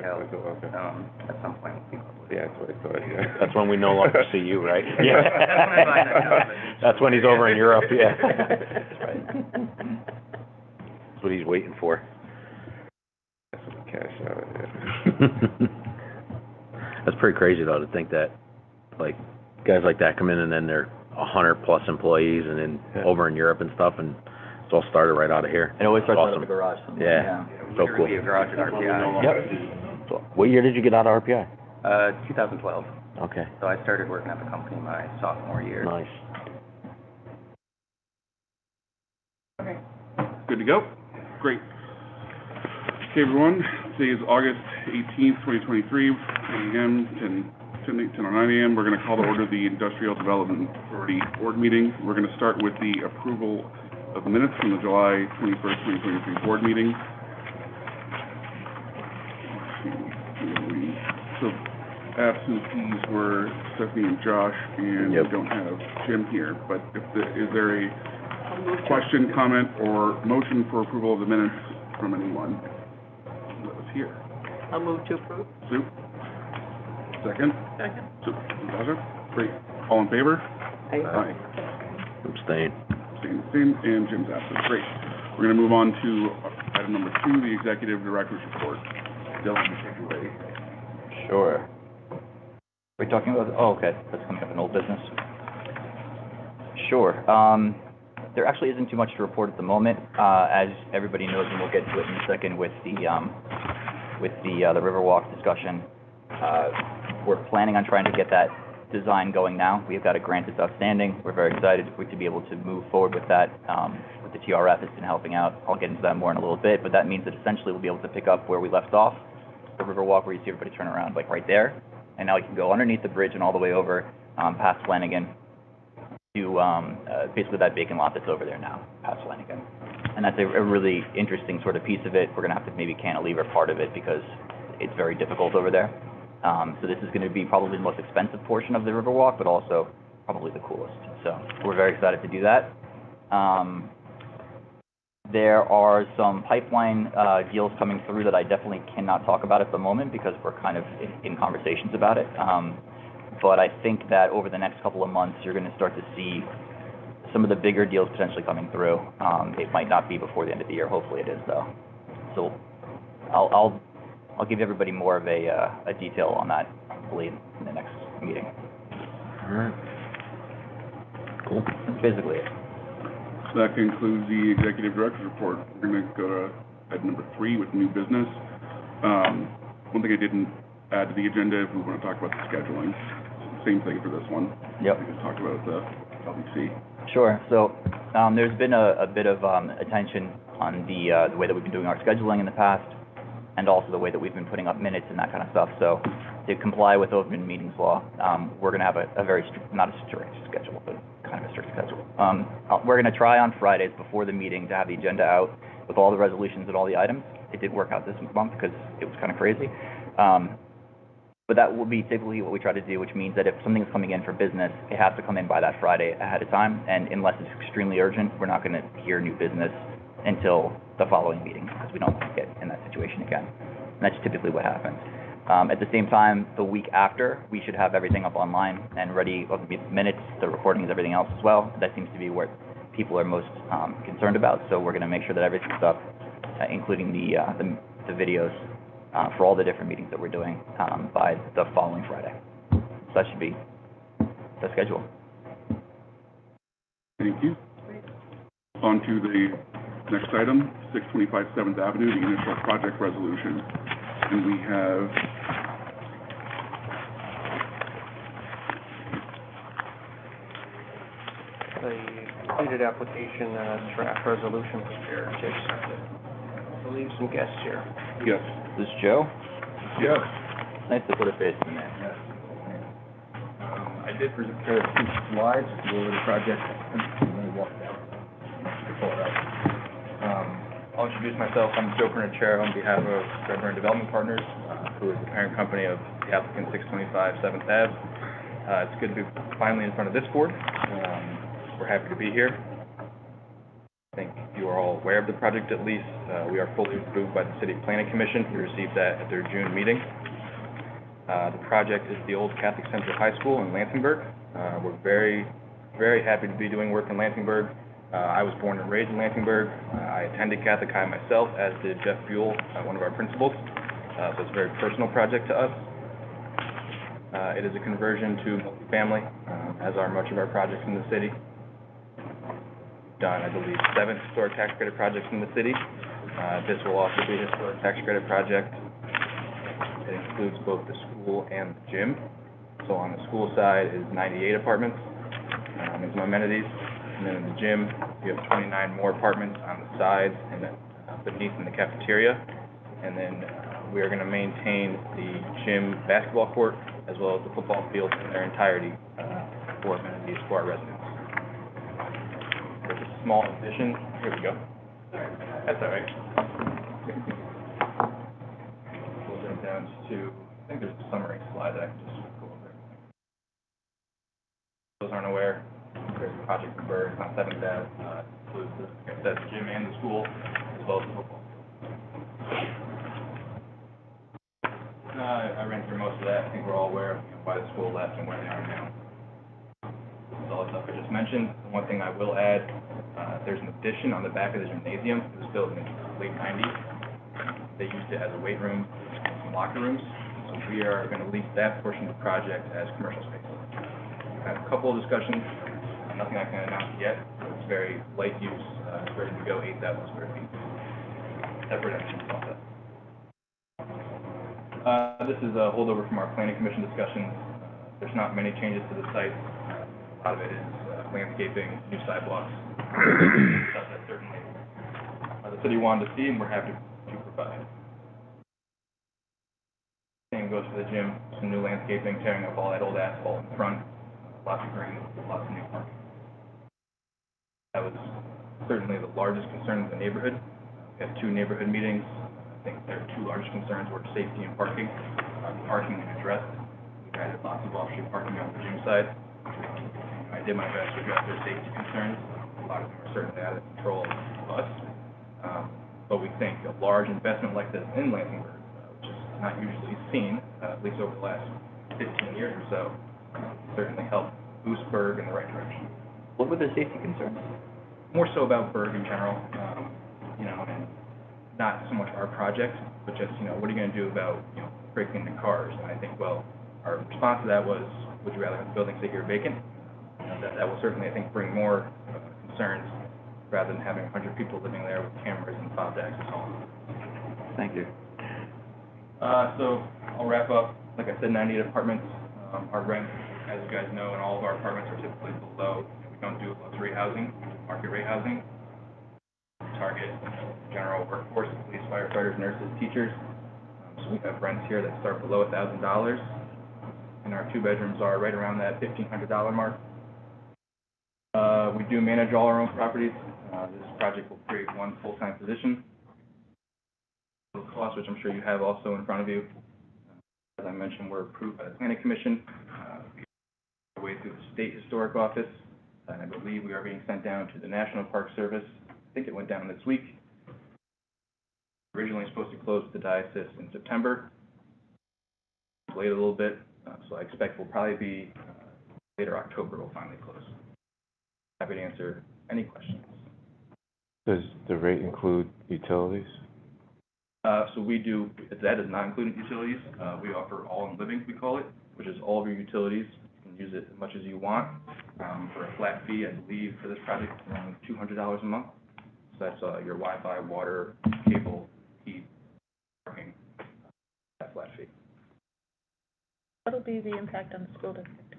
held Okay. at some point. We'll keep up with it. Yeah, that's what I thought, yeah. That's when we no longer see you, right? Yeah. That's when I find that job. That's when he's over in Europe, yeah. That's right. That's what he's waiting for. That's what the cash out, yeah. That's pretty crazy, though, to think that, like, guys like that come in and then they're 100-plus employees and then over in Europe and stuff, and it's all started right out of here. It always starts out Awesome. of the garage. Yeah. So cool. Literally a garage at RPI. Yep. So, what year did you get out of RPI? 2012. Okay. So I started working at the company my sophomore year. Nice. Good to go? Great. Okay, everyone, today is August 18th, 2023, 10 a.m., 10 or 9 a.m. We're going to call to order the Industrial Development Authority Board meeting. We're going to start with the approval of the minutes from the July 21st, 2023 board meeting. So absentees were Stephanie and Josh, and we don't have Jim here. But is there a question, comment, or motion for approval of the minutes from anyone that was here? I'll move to approve. Sue? Second? Second. Sue, great. All in favor? Aye. Aye. Abstain. Abstain, and Jim's absent. Great. We're going to move on to item number 2, the Executive Director's Report. Dylan, take it away. Sure. We're talking about, okay, that's coming up in old business. Sure. There actually isn't too much to report at the moment. As everybody knows, and we'll get to it in a second with the Riverwalk discussion. We're planning on trying to get that design going now. We've got a grant that's outstanding. We're very excited to be able to move forward with that. With the TRF, it's been helping out. I'll get into that more in a little bit, but that means that essentially we'll be able to pick up where we left off, the Riverwalk, where you see everybody turn around, like right there. And now you can go underneath the bridge and all the way over past Flanagan to basically that vacant lot that's over there now, past Flanagan. And that's a really interesting sort of piece of it. We're going to have to maybe cantilever part of it because it's very difficult over there. So this is going to be probably the most expensive portion of the Riverwalk, but also probably the coolest. So we're very excited to do that. There are some pipeline deals coming through that I definitely cannot talk about at the moment because we're kind of in conversations about it. But I think that over the next couple of months, you're going to start to see some of the bigger deals potentially coming through. It might not be before the end of the year. Hopefully it is, though. So I'll give everybody more of a detail on that probably in the next meeting. All right. Cool. That's basically it. So that concludes the Executive Director's Report. We're going to go to item number 3 with new business. One thing I didn't add to the agenda, if we want to talk about the scheduling. Same thing for this one. Yep. We just talked about the LBC. Sure. So there's been a bit of attention on the way that we've been doing our scheduling in the past, and also the way that we've been putting up minutes and that kind of stuff. So to comply with open meetings law, we're going to have a very strict, not a strict schedule, but kind of a strict schedule. We're going to try on Fridays before the meeting to have the agenda out with all the resolutions and all the items. It did work out this month because it was kind of crazy. But that will be typically what we try to do, which means that if something is coming in for business, it has to come in by that Friday ahead of time. And unless it's extremely urgent, we're not going to hear new business until the following meeting because we don't want to get in that situation again. And that's typically what happens. At the same time, the week after, we should have everything up online and ready, the minutes, the recordings, everything else as well. That seems to be what people are most concerned about. So we're going to make sure that everything's up, including the videos for all the different meetings that we're doing by the following Friday. So that should be the schedule. Thank you. On to the next item, 625 7th Avenue, the initial project resolution. And we have The completed application draft resolution prepared to accept it. I believe some guests here. yes. This is Joe. Yes. Nice to put a face in there. Yes. I did prepare 2 slides to go over the project. I'm going to walk down. Pull it up. I'll introduce myself. I'm Joe Chair on behalf of Governor Development Partners, who is the parent company of the applicant 625 7th Ave. It's good to be finally in front of this board. We're happy to be here. think you are all aware of the project at least. We are fully approved by the City Planning Commission. We received that at their June meeting. The project is the old Catholic Central High School in Lansingburg. We're very, very happy to be doing work in Lansingburg. I was born and raised in Lansingburg. I attended Catholic High myself, as did Jeff Buell, one of our principals. So it's a very personal project to us. It is a conversion to multifamily, as are much of our projects in the city. Done, I believe, 7 historic tax credit projects in the city. This will also be a historic tax credit project. It includes both the school and the gym. So on the school side is 98 apartments, and some amenities. And then in the gym, you have 29 more apartments on the sides and then beneath in the cafeteria. And then we are going to maintain the gym basketball court as well as the football field in their entirety for amenities for our residents. There's a small addition. Here we go. That's all right. We'll go down to, I think there's a summary slide that I can just go over. Those aren't aware, there's a project in Berg on 7th Ave, includes the, like I said, the gym and the school, as well as the football. I ran through most of that. I think we're all aware of why the school left and where they are now. This is all the stuff I just mentioned. The one thing I will add, there's an addition on the back of the gymnasium. It was built in the late 90s. They used it as a weight room and some locker rooms. So we are going to lease that portion of the project as commercial space. We've had a couple of discussions, nothing I can announce yet. It's very light use. It's ready to go, 8,000 square feet. Separate entry process. This is a holdover from our planning commission discussions. There's not many changes to the site. A lot of it is landscaping, new sidewalks, stuff that certainly the city wanted to see, and we're happy to provide. Same goes for the gym. Some new landscaping, tearing up all that old asphalt in front, lots of green, lots of new parking. That was certainly the largest concern in the neighborhood. We had 2 neighborhood meetings. I think their 2 largest concerns were safety and parking. Parking is addressed. We've added lots of off-street parking on the gym side. I did my best to address their safety concerns. A lot of them are certainly out of control of us. But we think a large investment like this in Lansingburg, which is not usually seen, at least over the last 15 years or so, certainly help boost Berg in the right direction. What were the safety concerns? More so about Berg in general, and not so much our project, but just, what are you going to do about, breaking into cars? And I think, well, our response to that was, would you rather have the building sit here vacant? That will certainly, I think, bring more concerns rather than having 100 people living there with cameras and fob access home. Thank you. So I'll wrap up. Like I said, 98 apartments. Our rent, as you guys know, in all of our apartments are typically below. We don't do luxury housing, market rate housing. Target general workforce, police, firefighters, nurses, teachers. So we have rents here that start below $1,000, and our 2 bedrooms are right around that $1,500 mark. We do manage all our own properties. This project will create 1 full-time position. The cost, which I'm sure you have also in front of you. As I mentioned, we're approved by the Planning Commission. We're way through the State Historic Office, and I believe we are being sent down to the National Park Service. I think it went down this week. Originally supposed to close the diocese in September. Delayed a little bit, so I expect we'll probably be later October we'll finally close. Happy to answer any questions. Does the rate include utilities? So we do, that is not including utilities. We offer all-in living, we call it, which is all of your utilities. You can use it as much as you want for a flat fee. I believe for this project it's around $200 a month. So that's your Wi-Fi, water, cable, heat, parking, that flat fee. What'll be the impact on the school district?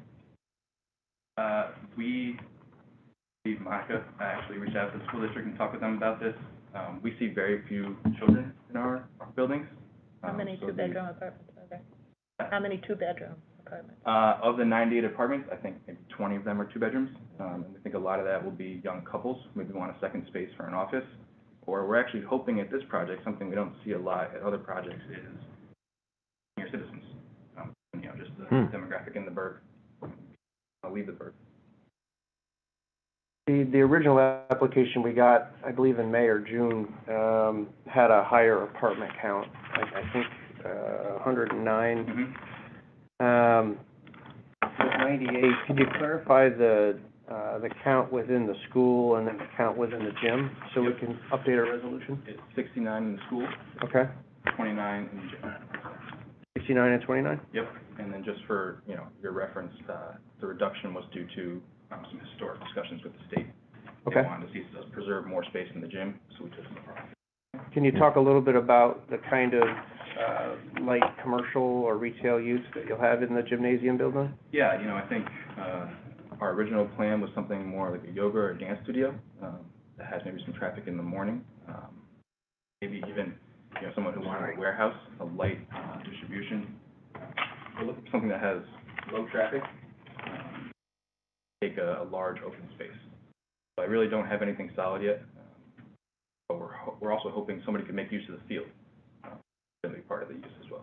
Monica actually reached out to the school district and talked with them about this. We see very few children in our buildings. How many 2-bedroom apartments are there? How many 2-bedroom apartments? Of the 98 apartments, I think maybe 20 of them are 2 bedrooms. And we think a lot of that will be young couples, maybe want a second space for an office. Or we're actually hoping at this project, something we don't see a lot at other projects, is senior citizens. Just the demographic in the burg. I'll leave the burg. The original application we got, I believe in May or June, had a higher apartment count, I think, 109. 98, could you clarify the count within the school and then the count within the gym, so we can update our resolution? It's 69 in the school, Okay, 29 in the gym. 69 and 29? Yep, and then just for, your reference, the reduction was due to some historic discussions with the state. Okay. They wanted to see us preserve more space in the gym, so we took some profit. Can you talk a little bit about the kind of light commercial or retail use that you'll have in the gymnasium building? Yeah, I think our original plan was something more like a yoga or dance studio that has maybe some traffic in the morning. Maybe even, someone who wanted a warehouse, a light distribution. We're looking for something that has low traffic, take a large open space. So I really don't have anything solid yet, but we're also hoping somebody could make use of the field. Going to be part of the use as well.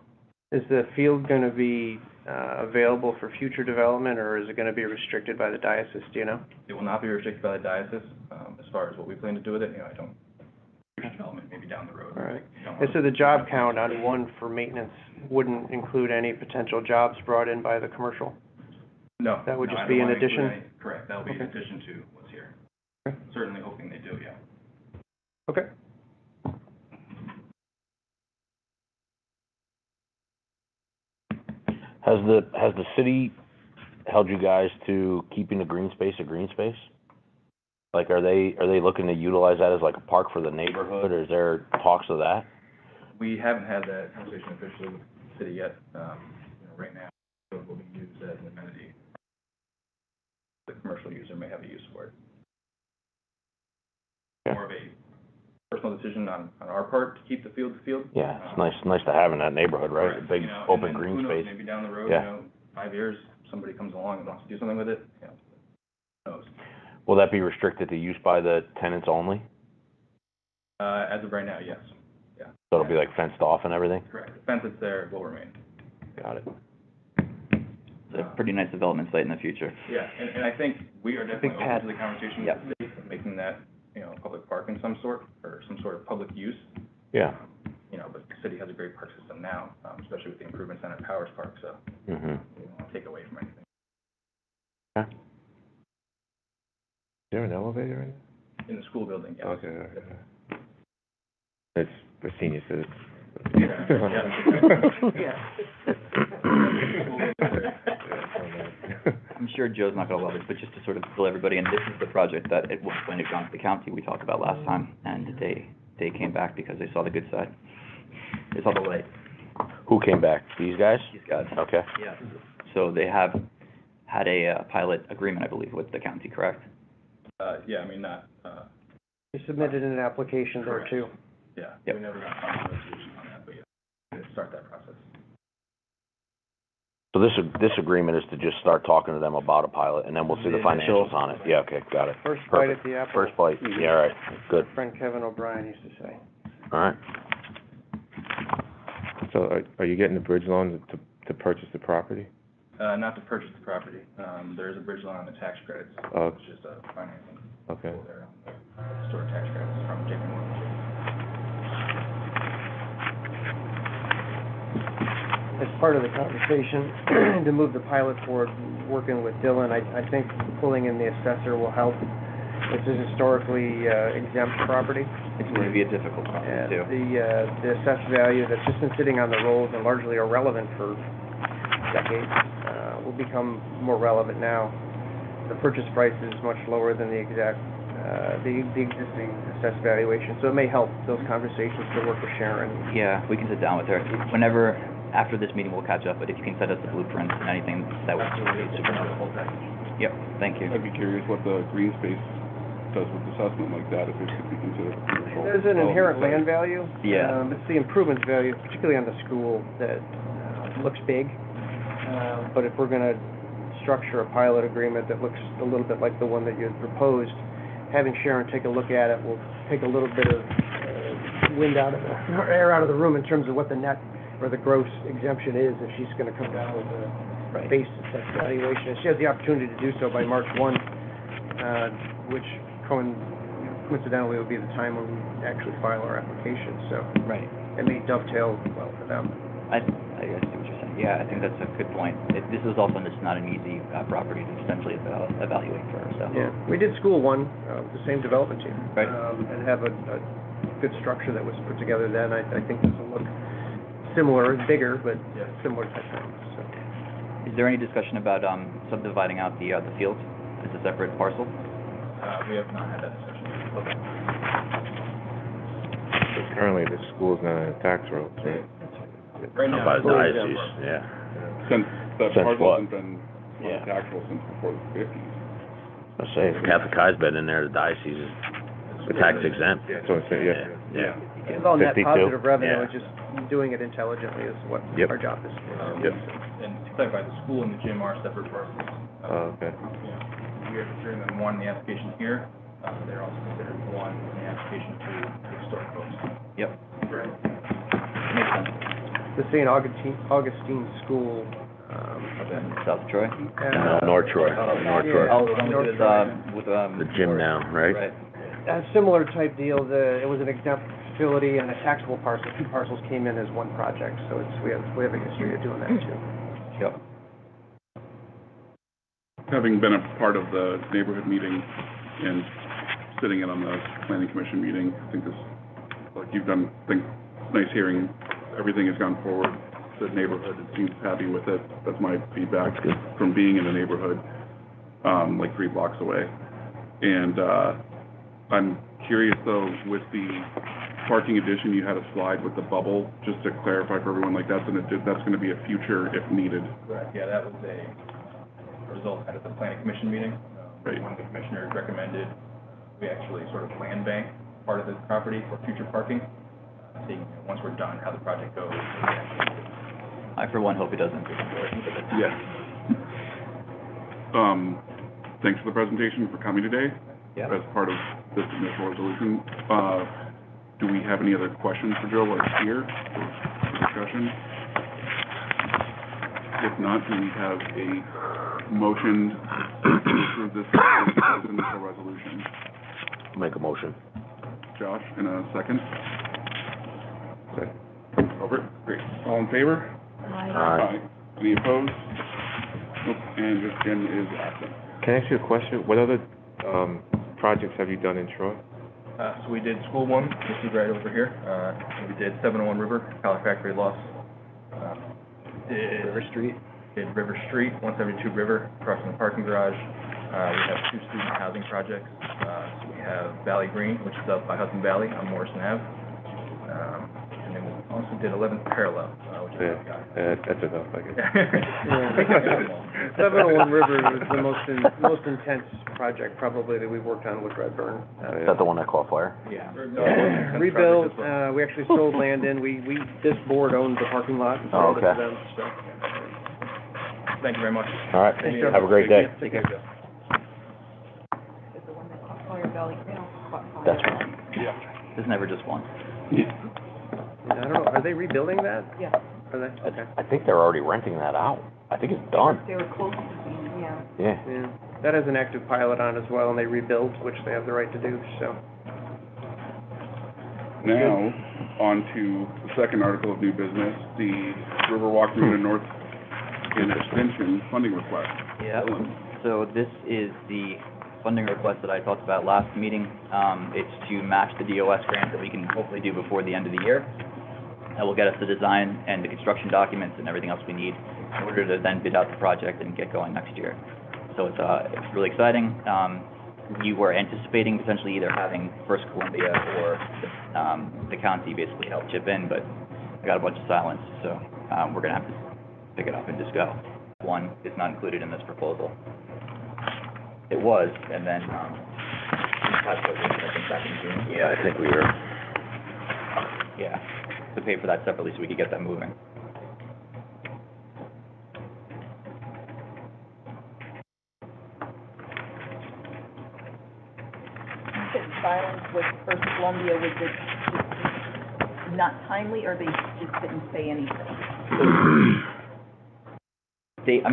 Is the field going to be available for future development, or is it going to be restricted by the diocese, do you know? It will not be restricted by the diocese. As far as what we plan to do with it, I don't, future development maybe down the road. All right. And so the job count on one for maintenance wouldn't include any potential jobs brought in by the commercial? No. That would no, just I be don't in wanna include addition? any- Correct, that would be in Okay. addition to what's here. Okay. Certainly hoping they do, yeah. Okay. Has the city held you guys to keeping the green space a green space? Like, are they looking to utilize that as like a park for the neighborhood, or is there talks of that? We haven't had that conversation officially with the city yet. Right now, it will be used as an amenity. The commercial user may have a use for it. Okay. More of a personal decision on our part to keep the field. Yeah, it's nice to have in that neighborhood, right? Correct. A big You know, open and then green who knows, space. maybe down the road, Yeah. 5 years, somebody comes along and wants to do something with it, who knows. Will that be restricted to use by the tenants only? As of right now, yes. Yeah. So it'll be like fenced off and everything? Correct. The fence that's there will remain. Got it. It's a pretty nice development site in the future. Yeah, and I think we are definitely Big open pad. to the conversation with the city, of making that, a public park in some sort, or some sort of public use. Yeah. But the city has a great park system now, especially with the improvements on at Powers Park, so Mm-hmm. we don't want to take away from anything. Is there an elevator in In the school building, yeah. there? Okay. It's for senior citizens. I'm sure Joe's not gonna love it, but just to sort of fill everybody in, this is the project that when it got to the county, we talked about last time, and they came back because they saw the good side. They saw the light, Who came back? These guys? these guys. Okay. Yeah. So they have had a pilot agreement, I believe, with the county, correct? Yeah, not, You submitted an application there Correct. too. yeah, Yep. we never got final resolution on that, but yeah, start that process. So this agreement is to just start talking to them about a pilot, and then we'll see the financials on it. Yeah, okay, got it. First bite at the apple. First bite, yeah, all right, good, Friend Kevin O'Brien used to say. all right. So are you getting the bridge loan to purchase the property? Not to purchase the property, there is a bridge loan on the tax credits, Oh. which is financing. Okay. There, historic tax credits from JP Morgan. As part of the conversation, to move the pilot forward, working with Dylan, I think pulling in the assessor will help. This is historically exempt property. It's going to be a difficult And process, too. the assessed value that's just been sitting on the rolls and largely irrelevant for decades will become more relevant now. The purchase price is much lower than the existing assessed valuation, so it may help those conversations to work with Sharon. Yeah, we can sit down with her. Whenever, after this meeting, we'll catch up, but if you can send us the blueprints and anything, that would be super helpful. Yep, thank you. I'd be curious what the green space does with assessment like that, if it could be considered commercial. There's an inherent land value. Yeah. It's the improvements value, particularly on the school, that looks big. But if we're gonna structure a pilot agreement that looks a little bit like the one that you had proposed, having Sharon take a look at it will take a little bit of wind out of the, or air out of the room in terms of what the net or the gross exemption is, if she's gonna come down with a base assessed valuation. If she has the opportunity to do so by March 1, which coincidentally would be the time when we actually file our application, so Right. it may dovetail well for them. I see what you're saying. Yeah, I think that's a good point. This is also just not an easy property to essentially evaluate for, so. Yeah, we did school one, with the same development team. Right. And have a good structure that was put together then. I think this will look similar, bigger, but similar type thing, so. Is there any discussion about subdividing out the field as a separate parcel? We have not had that discussion. Okay. Currently, the school's not on a tax roll, right? Right now, By it's the always diocese, that yeah. Since the Since parcel what? hasn't been Yeah. taxable since before the fifties. I say, if Catholic High's been in there, the diocese is tax exempt. Yeah, that's what I'm saying, yeah. Yeah. It's all net 52. positive revenue, Yeah. it's just doing it intelligently is what Yep. our job is. Yep. And to clarify, the school and the gym are separate parcels. Oh, okay. We are considering them one in the application here. They're also considered one in the application to the historic folks. Yep. Right. Makes sense. The St. Augustine School, Up in South Troy? No, North Troy, North Troy. Oh, the one North with, Troy. The gym now, right? Right. a similar type deal, it was an exempt facility and a taxable parcel, two parcels came in as one project, so we have a history of doing that too. Yep. Having been a part of the neighborhood meeting and sitting in on the planning commission meeting, I think this, like you've done, I think, nice hearing, everything has gone forward. The neighborhood seems happy with it. That's my feedback from being in the neighborhood, like 3 blocks away. And, I'm curious though, with the parking addition, you had a slide with the bubble, just to clarify for everyone, like that's gonna be a future if needed. Correct, yeah, that was a result out of the planning commission meeting. Right. One of the commissioners recommended we actually sort of land bank part of the property for future parking, seeing, once we're done, how the project goes. I, for one, hope it doesn't. Yes. Thanks for the presentation, for coming today. Yeah. As part of this initial resolution. Do we have any other questions for Joe while he's here for discussion? If not, do we have a motion to approve this as an initial resolution? Make a motion. Josh, in a second. Robert, great. All in favor? Aye. Any opposed? Nope, and Jen is absent. Can I ask you a question? What other, projects have you done in Troy? So we did School 1, this is right over here. And we did 701 River, Collar Factory Loss. River Street. Did River Street, 172 River, across from the parking garage. We have 2 student housing projects. So we have Valley Green, which is up by Hudson Valley on Morrison Ave. And then we also did 11th Parallel, which is up That's enough, I guess. 701 River was the most intense project probably that we've worked on with Redburn. Is that the one that caught fire? Yeah. Rebuilt, we actually sold land in, this board owned the parking lot and sold it to okay. them, so. Thank you very much. All right, Thanks, Joe. have a great day. Take care. That's right. There's never just one. I don't know, are they rebuilding that? Yeah, Are they? Okay. I think they're already renting that out. I think it's done. they were close to being, yeah. Yeah. Yeah, that has an active pilot on as well, and they rebuild, which they have the right to do, so. Now, on to the second article of new business, the Riverwalk Route and North End Extension funding request. Yeah, so this is the funding request that I talked about last meeting. It's to match the DOS grant that we can hopefully do before the end of the year. That will get us the design and the construction documents and everything else we need in order to then bid out the project and get going next year. So it's really exciting. We were anticipating potentially either having First Columbia or the county basically help chip in, but I got a bunch of silence, so we're gonna have to pick it up and just go. One is not included in this proposal. It was, and then, I think back in June. Yeah, I think we were. Yeah, to pay for that separately so we could get that moving. Filings with First Columbia, was it just not timely, or they just didn't say anything?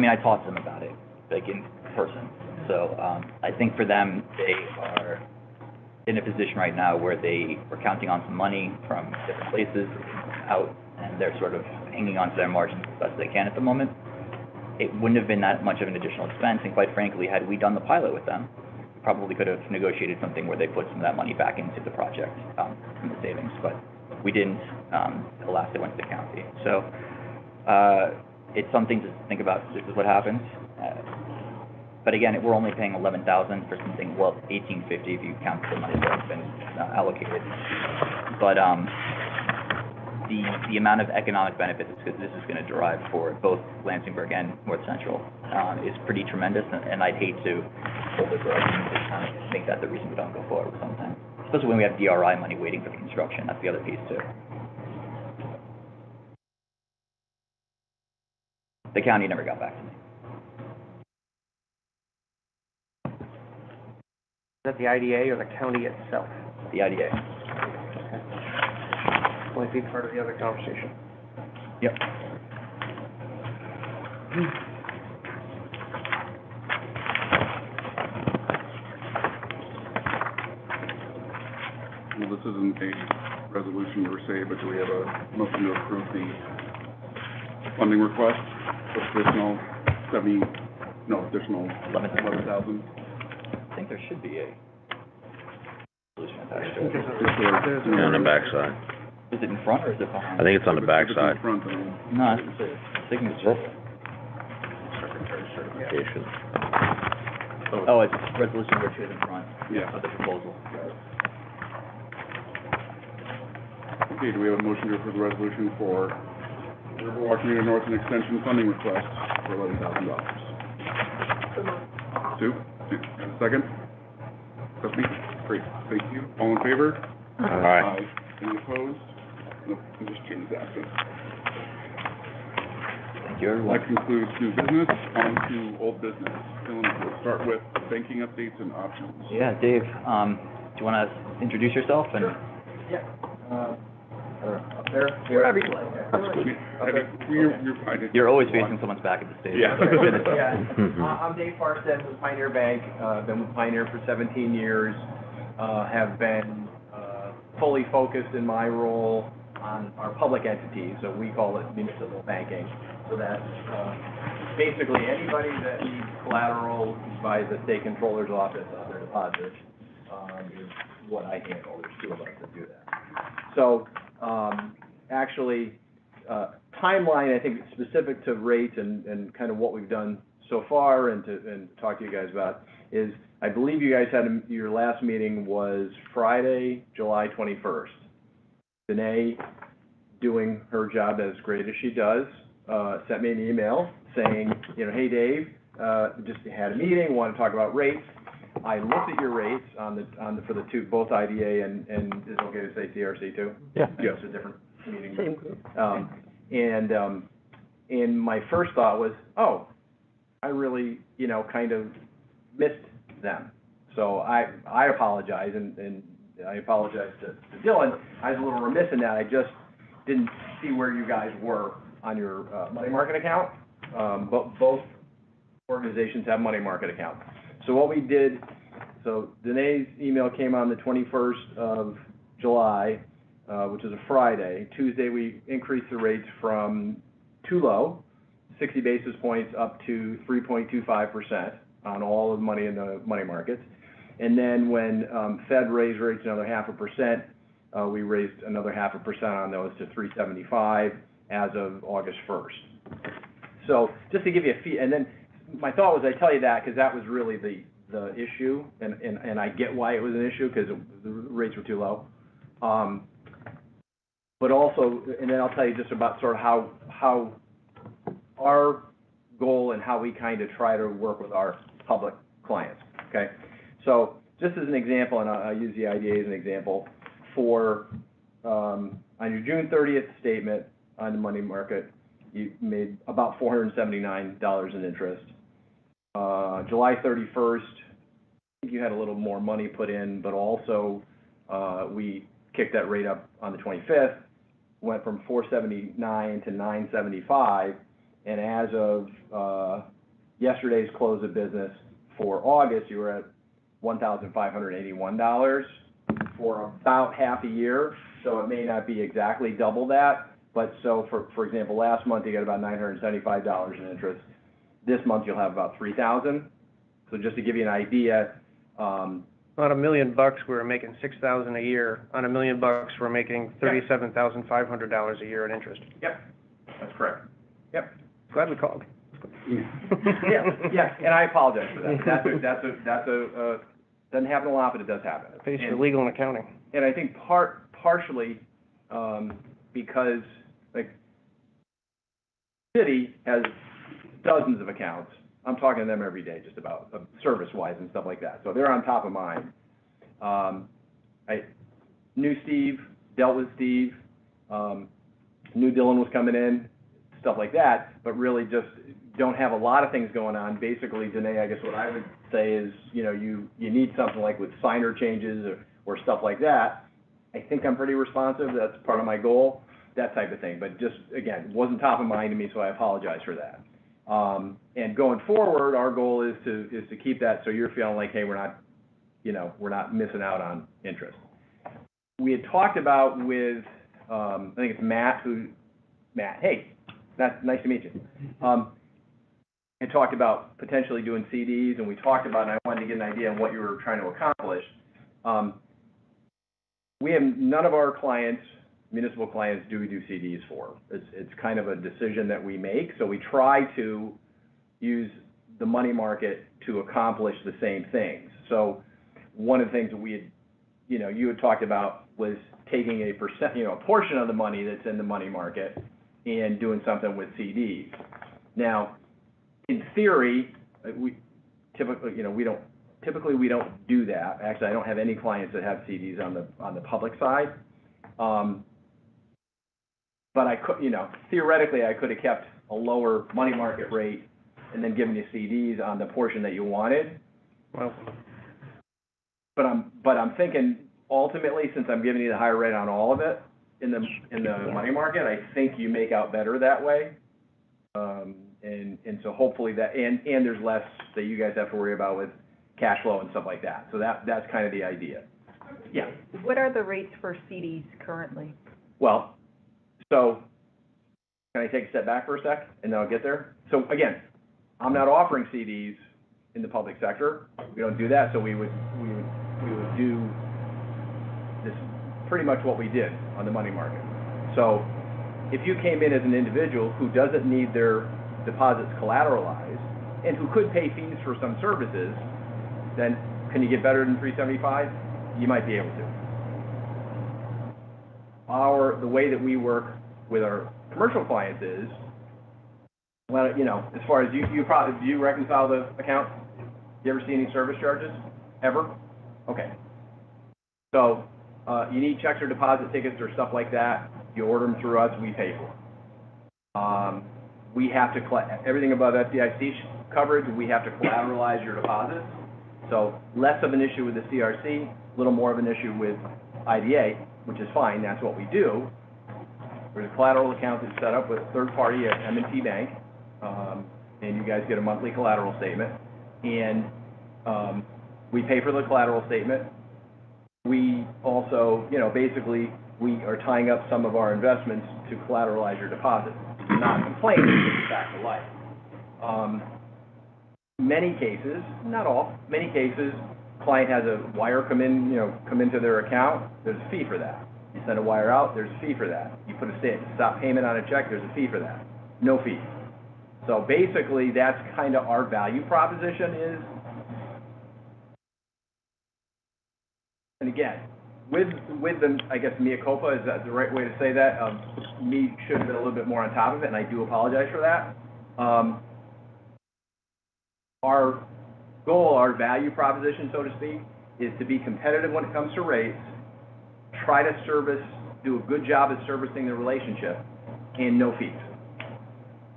I talked to them about it, like in person. So, I think for them, they are in a position right now where they were counting on some money from different places out, and they're sort of hanging on to their margins as best they can at the moment. It wouldn't have been that much of an additional expense, and quite frankly, had we done the pilot with them, we probably could have negotiated something where they put some of that money back into the project, from the savings, but we didn't. Alas, it went to the county. So, it's something to think about. This is what happens. But again, we're only paying $11,000 for something, well, $1,850 if you count the money that's been allocated. But the amount of economic benefits that this is going to derive for both Lansingburg and North Central is pretty tremendous, and I'd hate to hold the grudge and just kind of think that's the reason we don't go forward with something. Especially when we have DRI money waiting for the construction. That's the other piece too. The county never got back to me. Is that the IDA or the county itself? The IDA. Might be part of the other conversation. Yep. Well, this isn't a resolution per se, but do we have a motion to approve the funding request for additional additional 11,000? I think there should be a solution attached to it. Yeah, on the backside. Is it in front or is it behind? I think it's on the If it's backside. in front, then No, it's a signature. Certification. Oh, it's resolution which is in front yeah. of the proposal. Okay, do we have a motion to approve the resolution for Riverwalk Community North and Extension funding request for $11,000? Sue? And a second? Stephanie? Great, thank you. All in favor? Aye. Any opposed? No, I'll just change that. Thank you, everyone. That concludes new business. On to old business. Dylan, we'll start with banking updates and options. Yeah, Dave, do you want to introduce yourself and? Up there? Wherever you like. You're fine. You're always facing someone's back at the stage. Yeah. I'm Dave Farstead with Pioneer Bank, been with Pioneer for 17 years, have been fully focused in my role on our public entities, so we call it municipal banking. So that's basically anybody that needs collateral by the state controller's office on their deposits is what I handle. There's two of us that do that. So actually, timeline, I think specific to rates and kind of what we've done so far and to talk to you guys about is, I believe you guys had, your last meeting was Friday, July 21st. Danae, doing her job as great as she does, sent me an email saying, hey Dave, just had a meeting, want to talk about rates. I looked at your rates for the two, both IDA and is it okay to say CRC too? Yeah. Yes. It's a different meeting. Same group. And my first thought was, oh, I really, kind of missed them. So I apologize, and I apologize to Dylan. I was a little remiss in that. I just didn't see where you guys were on your money market account. But both organizations have money market accounts. So what we did, so Danae's email came on the 21st of July, which is a Friday. Tuesday, we increased the rates from too low, 60 basis points, up to 3.25% on all of the money in the money markets. And then when Fed raised rates another 0.5%, we raised another 0.5% on those to 3.75 as of August 1st. So just to give you a fee, and then my thought was I tell you that because that was really the issue, and I get why it was an issue because the rates were too low. But also, and then I'll tell you just about sort of how our goal and how we kind of try to work with our public clients, okay? So just as an example, and I'll use the IDA as an example, for on your June 30th statement on the money market, you made about $479 in interest. July 31st, I think you had a little more money put in, but also we kicked that rate up on the 25th, went from 479 to 975, and as of yesterday's close of business, For August, you were at $1,581 for about half a year, so it may not be exactly double that. But so for example, last month you got about $975 in interest. This month you'll have about $3,000. So just to give you an idea, On $1 million, we're making $6,000 a year. On $1 million, we're making $37,500 a year in interest. Yep, that's correct. Yep. Glad we called. Yeah, and I apologize for that. That's a doesn't happen a lot, but it does happen. Pays for legal and accounting. And I think partially, because, like, city has dozens of accounts. I'm talking to them every day, just about, service-wise and stuff like that. So they're on top of mine. I knew Steve, dealt with Steve, knew Dylan was coming in, stuff like that, but really just don't have a lot of things going on. Basically, Danae, I guess what I would say is, you know, you need something like with signer changes or stuff like that. I think I'm pretty responsive. That's part of my goal, that type of thing. But just, again, wasn't top of mind to me, so I apologize for that. And going forward, our goal is to keep that so you're feeling like, hey, we're not missing out on interest. We had talked about with, I think it's Matt, hey, Matt, nice to meet you. I talked about potentially doing CDs, and we talked about, and I wanted to get an idea on what you were trying to accomplish. We have none of our clients, municipal clients, do we do CDs for. It's kind of a decision that we make, so we try to use the money market to accomplish the same things. So one of the things that we had, you had talked about was taking a portion of the money that's in the money market and doing something with CDs. Now, in theory, we typically, we don't do that. Actually, I don't have any clients that have CDs on the public side. But I could, theoretically, I could have kept a lower money market rate and then given you CDs on the portion that you wanted. Well, but I'm thinking ultimately, since I'm giving you the higher rate on all of it in the money market, I think you make out better that way. And so hopefully that, and there's less that you guys have to worry about with cash flow and stuff like that. So that's kind of the idea. Yeah. What are the rates for CDs currently? Well, so can I take a step back for a sec and then I'll get there? So again, I'm not offering CDs in the public sector. We don't do that. So we would do this pretty much what we did on the money market. So if you came in as an individual who doesn't need their deposits collateralized and who could pay fees for some services, then can you get better than $375? You might be able to. The way that we work with our commercial clients is, well, as far as do you reconcile the account? You ever see any service charges? Ever? Okay. So you need checks or deposit tickets or stuff like that. You order them through us, we pay for them. We have to everything above FDIC coverage, we have to collateralize your deposits. So less of an issue with the CRC, a little more of an issue with IDA, which is fine, that's what we do. There's a collateral account that's set up with a third party at M&T Bank, and you guys get a monthly collateral statement. And we pay for the collateral statement. We also, basically, we are tying up some of our investments to collateralize your deposits. Not complain, it's back to life. Many cases, not all, many cases, client has a wire come into their account, there's a fee for that. You send a wire out, there's a fee for that. You put a stop payment on a check, there's a fee for that. No fee. So basically, that's kind of our value proposition is, and again, with the, I guess, mea culpa, is that the right way to say that? Me should have been a little bit more on top of it, and I do apologize for that. Our goal, our value proposition, so to speak, is to be competitive when it comes to rates, try to do a good job at servicing the relationship, and no fees.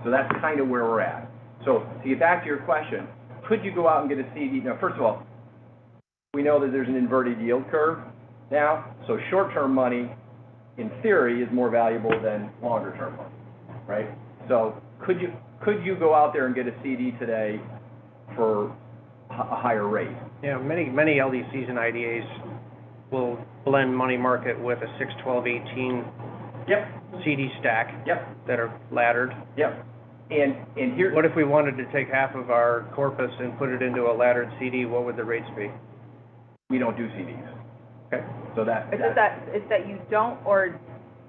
So that's kind of where we're at. So to get back to your question, could you go out and get a CD? Now, first of all, we know that there's an inverted yield curve now, so short-term money, in theory, is more valuable than longer-term money, right? So could you go out there and get a CD today for a higher rate. Yeah, many LDCs and IDAs will blend money market with a 6, 12, 18 Yep, CD stack yep, that are laddered. yep. And here, What if we wanted to take half of our corpus and put it into a laddered CD, what would the rates be? we don't do CDs, Okay. so that, Is it that you don't, or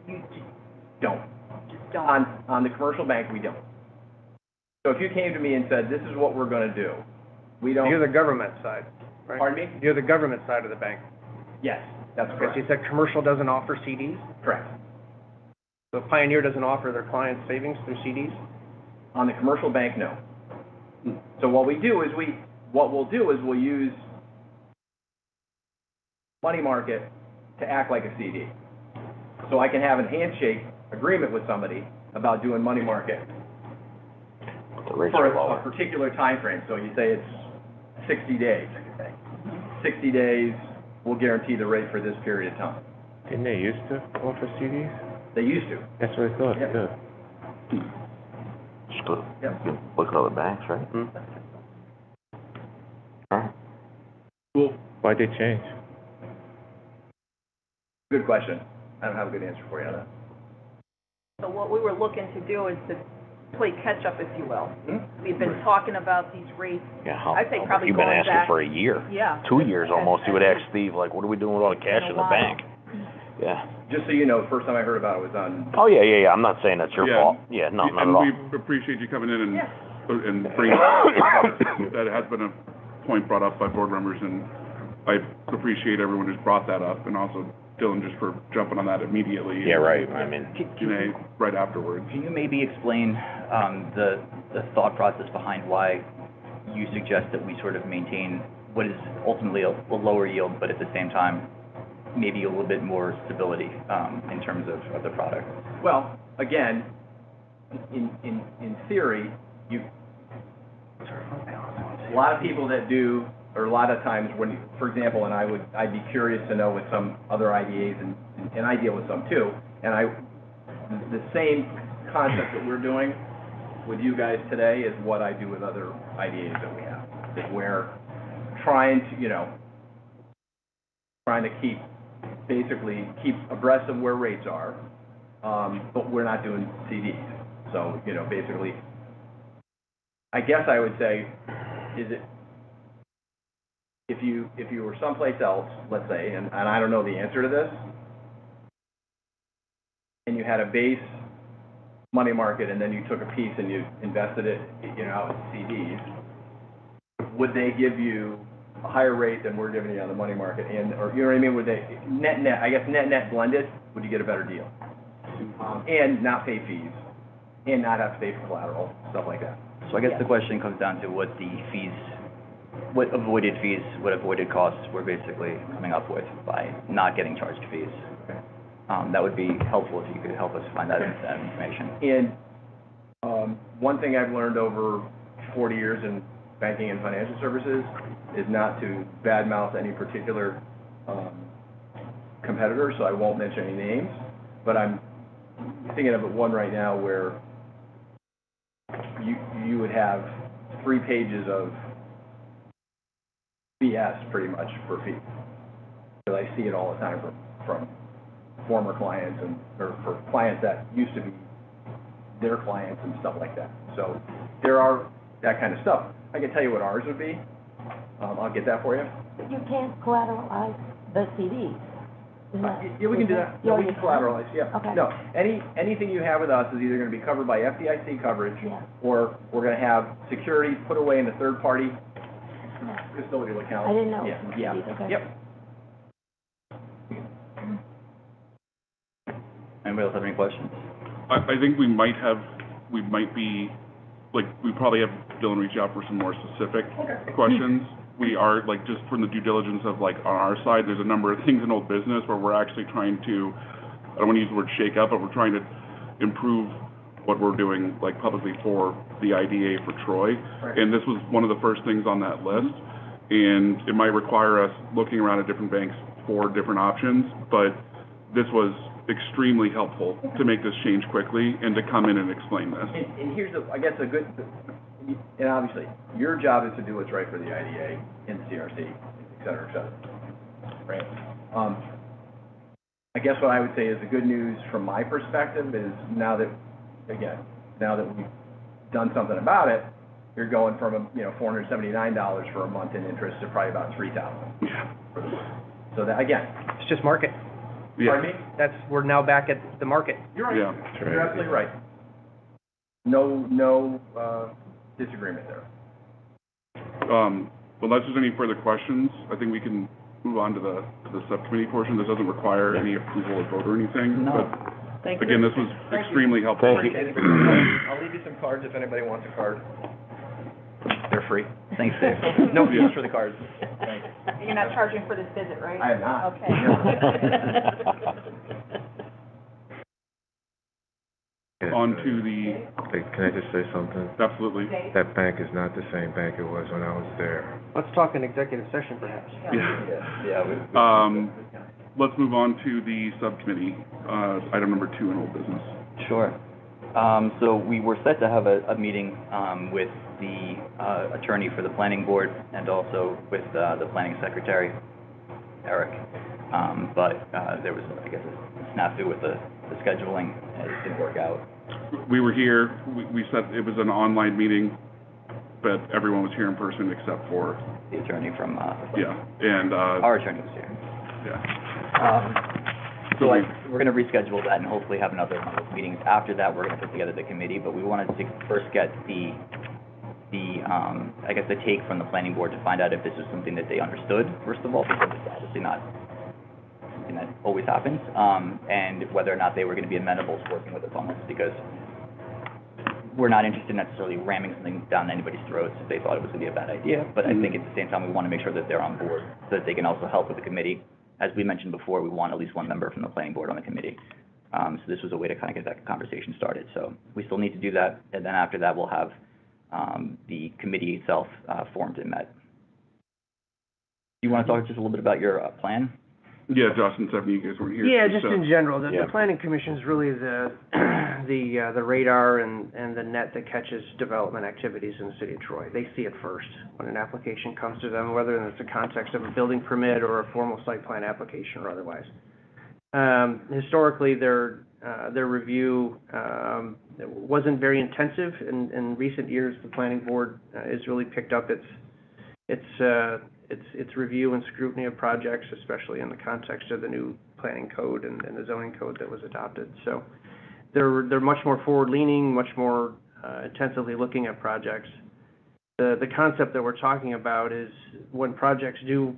you don't. just don't? On the commercial bank, we don't. So if you came to me and said, this is what we're gonna do, we don't. You're the government side, right? Pardon me? You're the government side of the bank. Yes, that's Okay, so correct. you said commercial doesn't offer CDs? Correct. So Pioneer doesn't offer their clients savings through CDs? On the commercial bank, no. So what we'll do is we'll use money market to act like a CD. So I can have a handshake agreement with somebody about doing money market The rates for are a lower. particular time frame. So you say it's 60 days. 60 days, we'll guarantee the rate for this period of time. Didn't they used to offer CDs? They used to. That's what I thought, Yep. too. Just go, Yep. look at other banks, right? Alright. Cool. Why'd they change? Good question. I don't have a good answer for you on that. So what we were looking to do is to play catch-up, if you will. Hmm? We've been talking about these rates, Yeah, how, I'd say probably you've been going asking back- for a year. yeah. 2 years almost, you would And- ask Steve, like, what are we doing with all the cash Been a in the while. bank? Yeah. Just so you know, the first time I heard about it was on, Oh, yeah, I'm not saying that's your Yeah. fault. Yeah, no, not at And all. we appreciate you coming in and, Yeah. and bringing, that has been a point brought up by board members, and I appreciate everyone who's brought that up, and also Dylan just for jumping on that immediately. Yeah, right, I mean, Janae, right afterwards. Can you maybe explain the thought process behind why you suggest that we sort of maintain what is ultimately a lower yield, but at the same time, maybe a little bit more stability in terms of the product? well, again, in theory, a lot of people that do, or a lot of times when, for example, and I'd be curious to know with some other IDAs, and I deal with some too, and the same concept that we're doing with you guys today is what I do with other IDAs that we have. That we're trying to basically keep abreast of where rates are, but we're not doing CDs. So, basically, I guess I would say, if you were someplace else, let's say, and I don't know the answer to this, and you had a base money market and then you took a piece and you invested it, out in CDs, would they give you a higher rate than we're giving you on the money market? Or, you know what I mean, would they, net blended, would you get a better deal? And not pay fees, and not have to pay for collateral, stuff like that. So I guess the question comes down to what avoided fees, what avoided costs we're basically coming up with by not getting charged fees. That would be helpful if you could help us find that information. And one thing I've learned over 40 years in banking and financial services is not to badmouth any particular competitor, so I won't mention any names, but I'm thinking of one right now where you would have 3 pages of BS pretty much for fees. Because I see it all the time from former clients or for clients that used to be their clients and stuff like that. So there are that kind of stuff. I can tell you what ours would be. I'll get that for you. But you can't collateralize the CDs. Isn't that- Yeah, we can do that. You No, we can already collateralize, yeah. Okay. No, anything you have with us is either gonna be covered by FDIC coverage, Yeah. or we're gonna have security put away in a third-party Yeah. custodial account. I didn't know. Yeah, yeah, Okay. yep. Anybody else have any questions? I think we might be, we probably have Dylan reach out for some more specific questions. We are, just from the due diligence of, on our side, there's a number of things in old business where we're actually trying to, I don't want to use the word shake up, but we're trying to improve what we're doing, publicly for the IDA for Troy. Right. And this was one of the first things on that list. And it might require us looking around at different banks for different options, but this was extremely helpful to make this change quickly and to come in and explain this. And here's, I guess, and obviously, your job is to do what's right for the IDA and the CRC, et cetera, right? I guess what I would say is the good news from my perspective is now that we've done something about it, you're going from, $479 for a month in interest to probably about $3,000 for the month. So that, again, It's just market. Yeah. pardon me? We're now back at the market. You're right. Yeah. That's You're right. absolutely right. No disagreement there. Unless there's any further questions, I think we can move on to the subcommittee portion. This doesn't require any approval or vote or anything. No. But Thank you. again, this was extremely helpful. Thank you. I'll leave you some cards if anybody wants a card. They're free. Thanks, Dave. No Yeah. fees for the cards. Thank you. You're not charging for this visit, right? I am not. Okay. Yes, On to the, Hey, can I just say something? absolutely. That bank is not the same bank it was when I was there. Let's talk in executive session perhaps. Let's move on to the subcommittee, item number 2 in old business. Sure. So we were set to have a meeting with the attorney for the planning board and also with the planning secretary, Eric. But there was, I guess, a snafu with the scheduling, and it didn't work out. We were here, we said it was an online meeting, but everyone was here in person except for, The attorney from, and, our attorney was here. yeah. So we're going to reschedule that and hopefully have another one of those meetings. After that, we're going to put together the committee, but we wanted to first get the I guess, the take from the planning board to find out if this was something that they understood, first of all, because it's obviously not something that always happens, and whether or not they were going to be amenable to working with us on this, because we're not interested in necessarily ramming something down anybody's throats if they thought it was going to be a bad idea, but I think at the same time, we want to make sure that they're on board so that they can also help with the committee. As we mentioned before, we want at least one member from the planning board on the committee. So this was a way to kind of get that conversation started. So we still need to do that, and then after that, we'll have the committee itself formed and met. Do you want to talk just a little bit about your plan? Yeah, Josh and Stephanie, you guys weren't here. Yeah, just in general, the Yeah. planning commission is really the radar and the net that catches development activities in the city of Troy. They see it first when an application comes to them, whether it's the context of a building permit or a formal site plan application or otherwise. Historically, their review wasn't very intensive. In recent years, the planning board has really picked up its review and scrutiny of projects, especially in the context of the new planning code and the zoning code that was adopted. So they're much more forward-leaning, much more intensively looking at projects. The concept that we're talking about is when projects do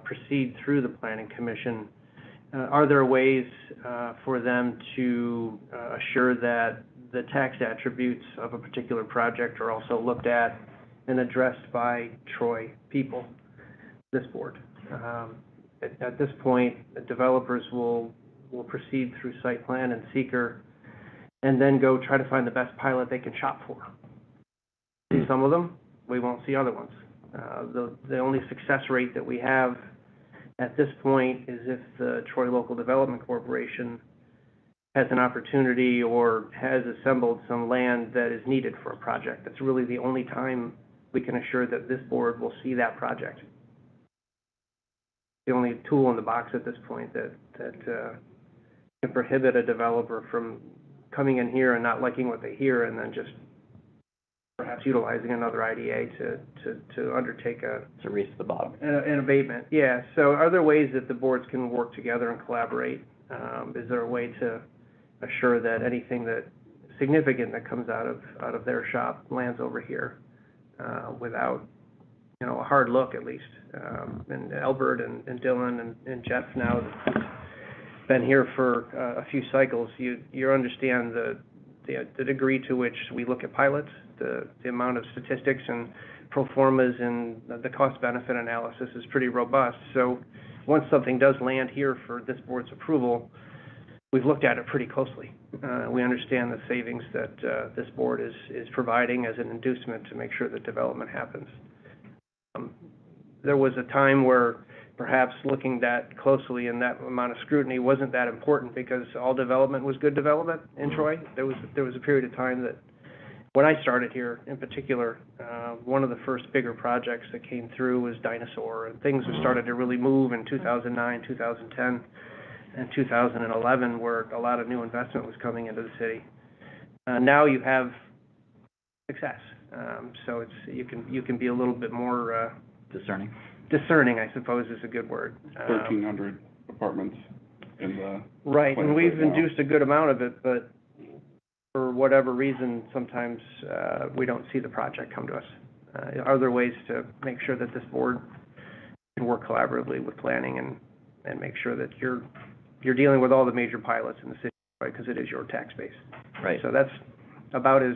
proceed through the planning commission, are there ways for them to assure that the tax attributes of a particular project are also looked at and addressed by Troy people, this board? At this point, the developers will proceed through site plan and seeker and then go try to find the best pilot they can shop for. See some of them, we won't see other ones. The only success rate that we have at this point is if the Troy Local Development Corporation has an opportunity or has assembled some land that is needed for a project. That's really the only time we can assure that this board will see that project. The only tool in the box at this point that can prohibit a developer from coming in here and not liking what they hear and then just perhaps utilizing another IDA to undertake To race to the bottom. an abatement. Yeah, so are there ways that the boards can work together and collaborate? Is there a way to assure that anything that significant that comes out of their shop lands over here without, a hard look at least? And Albert and Dylan and Jeff now have been here for a few cycles. You understand the degree to which we look at pilots, the amount of statistics and pro formas and the cost-benefit analysis is pretty robust. So once something does land here for this board's approval, we've looked at it pretty closely. We understand the savings that this board is providing as an inducement to make sure that development happens. There was a time where perhaps looking that closely and that amount of scrutiny wasn't that important because all development was good development in Troy. There was a period of time that when I started here in particular, one of the first bigger projects that came through was Dinosaur, and things have started to really move in 2009, 2010, and 2011, where a lot of new investment was coming into the city. Now you have success, so you can be a little bit more Discerning. discerning, I suppose, is a good word. 1,300 apartments in the. Right, and plan we've right now. induced a good amount of it, but for whatever reason, sometimes we don't see the project come to us. Are there ways to make sure that this board can work collaboratively with planning and make sure that you're dealing with all the major pilots in the city, right, because it is your tax base. Right. So that's about as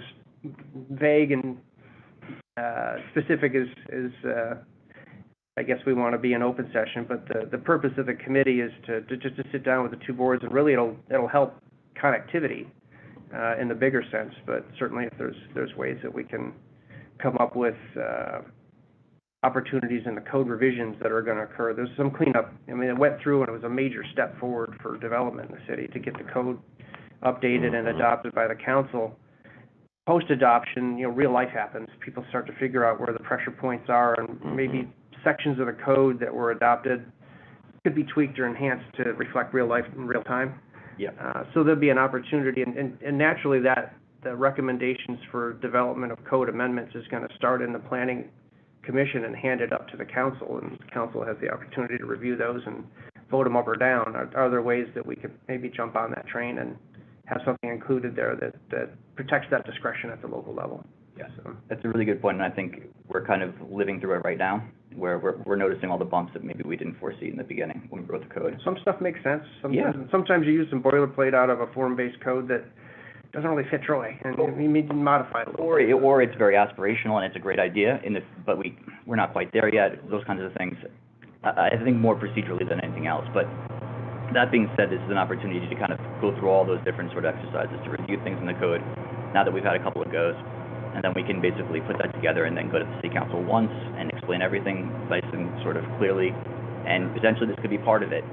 vague and specific as I guess we want to be in open session, but the purpose of the committee is to just to sit down with the two boards, and really it'll help connectivity in the bigger sense, but certainly if there's ways that we can come up with opportunities in the code revisions that are going to occur. There's some cleanup. I mean, it went through and it was a major step forward for development in the city to get the code updated and adopted by the council. Post-adoption, real life happens. People start to figure out where the pressure points are, and maybe sections of the code that were adopted could be tweaked or enhanced to reflect real life in real time. Yeah. So there'll be an opportunity, and naturally the recommendations for development of code amendments is going to start in the planning commission and hand it up to the council, and the council has the opportunity to review those and vote them up or down. Are there ways that we could maybe jump on that train and have something included there that protects that discretion at the local level? Yes, So, that's a really good point, and I think we're kind of living through it right now, where we're noticing all the bumps that maybe we didn't foresee in the beginning when we wrote the code. some stuff makes sense. Yeah. Sometimes you use some boilerplate out of a form-based code that doesn't really fit Troy, and you need to modify it a little. Or it's very aspirational and it's a great idea, but we're not quite there yet. Those kinds of things. I think more procedurally than anything else. But that being said, this is an opportunity to kind of go through all those different sort of exercises to review things in the code. Now that we've had a couple of goes, and then we can basically put that together and then go to the city council once and explain everything nice and sort of clearly, and potentially this could be part of it.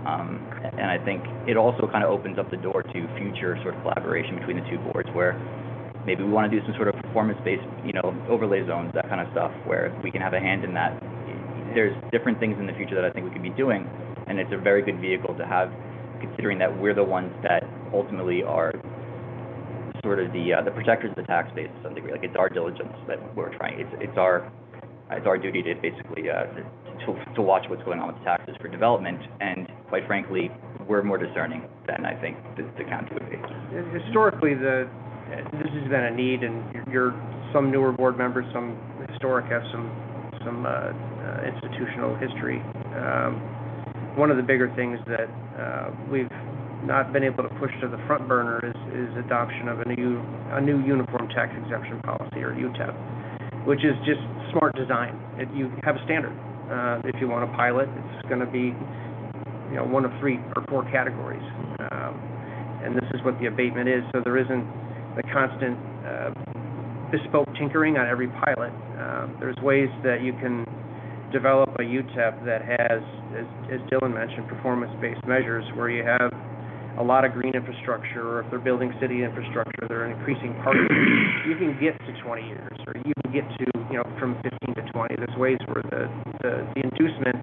And I think it also kind of opens up the door to future sort of collaboration between the two boards, where maybe we want to do some sort of performance-based, overlay zones, that kind of stuff, where we can have a hand in that. There's different things in the future that I think we could be doing, and it's a very good vehicle to have, considering that we're the ones that ultimately are sort of the protectors of the tax base to some degree. Like, it's our diligence that we're trying. It's our duty to basically to watch what's going on with the taxes for development, and quite frankly, we're more discerning than I think the county would be. Historically, this has been a need, and some newer board members, some historic, have some institutional history. One of the bigger things that we've not been able to push to the front burner is adoption of a new uniform tax exemption policy, or UTEP, which is just smart design. You have a standard. If you want to pilot, it's going to be one of 3 or 4 categories, and this is what the abatement is. So there isn't the constant bespoke tinkering on every pilot. There's ways that you can develop a UTEP that has, as Dylan mentioned, performance-based measures, where you have a lot of green infrastructure, or if they're building city infrastructure, they're increasing parking. You can get to 20 years, or you can get to, from 15 to 20. There's ways where the inducement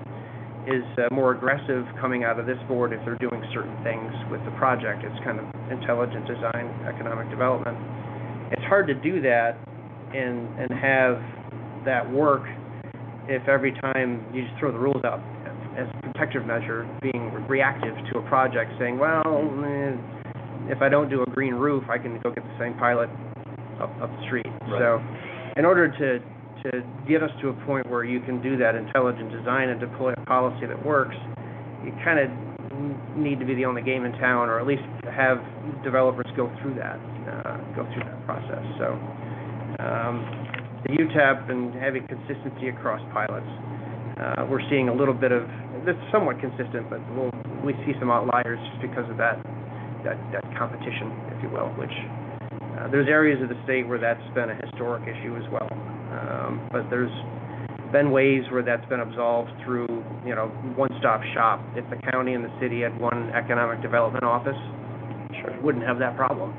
is more aggressive coming out of this board if they're doing certain things with the project. It's kind of intelligent design, economic development. It's hard to do that and have that work if every time you just throw the rules out as a protective measure, being reactive to a project, saying, well, if I don't do a green roof, I can go get the same pilot up the street. Right. So in order to get us to a point where you can do that intelligent design and deploy a policy that works, you kind of need to be the only game in town, or at least have developers go through that process. So the UTEP and having consistency across pilots, we're seeing a little bit of, that's somewhat consistent, but we see some outliers just because of that competition, if you will, which there's areas of the state where that's been a historic issue as well. But there's been ways where that's been absolved through, one-stop shop. If the county and the city had one economic development office, wouldn't have that problem.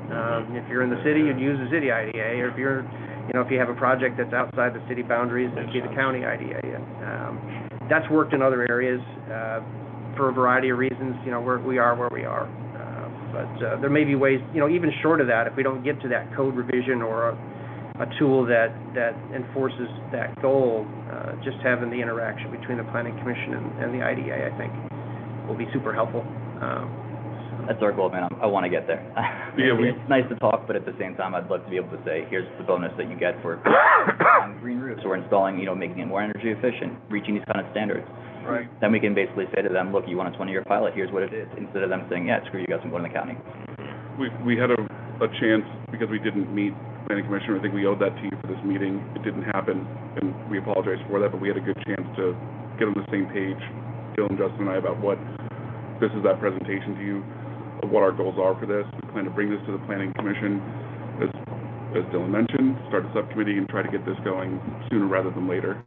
If you're in the city, you'd use the city IDA, or if you're, if you have a project that's outside the city boundaries, it'd be the county IDA. That's worked in other areas, for a variety of reasons, we are where we are. But there may be ways, even short of that, if we don't get to that code revision or a tool that enforces that goal, just having the interaction between the planning commission and the IDA, I think, will be super helpful. That's our goal, man. I want to get there. Yeah, It's nice to talk, but at the same time, I'd love to be able to say, here's the bonus that you get for green roofs or installing, making it more energy efficient, reaching these kind of standards. Right. Then we can basically say to them, look, you want a 20-year pilot, here's what it is, instead of them saying, yeah, screw you guys, I'm going to the county. We had a chance, because we didn't meet planning commissioner, I think we owed that to you for this meeting. It didn't happen, and we apologize for that, but we had a good chance to get on the same page, Dylan, Justin, and I, about what this is, that presentation to you of what our goals are for this. We plan to bring this to the planning commission, as Dylan mentioned, start a subcommittee and try to get this going sooner rather than later.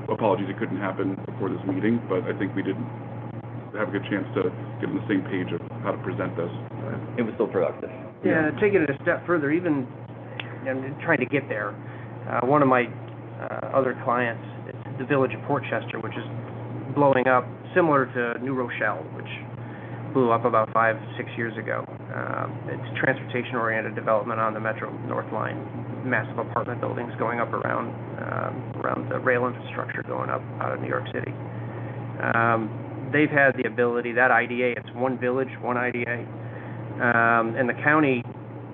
Apologies it couldn't happen before this meeting, but I think we did have a good chance to get on the same page of how to present this. It was still productive. Yeah, taking it a step further, even trying to get there. One of my other clients, it's the village of Port Chester, which is blowing up, similar to New Rochelle, which blew up about 5-6 years ago. It's transportation-oriented development on the Metro North Line, massive apartment buildings going up around the rail infrastructure going up out of New York City. They've had the ability, that IDA, it's one village, one IDA, and the county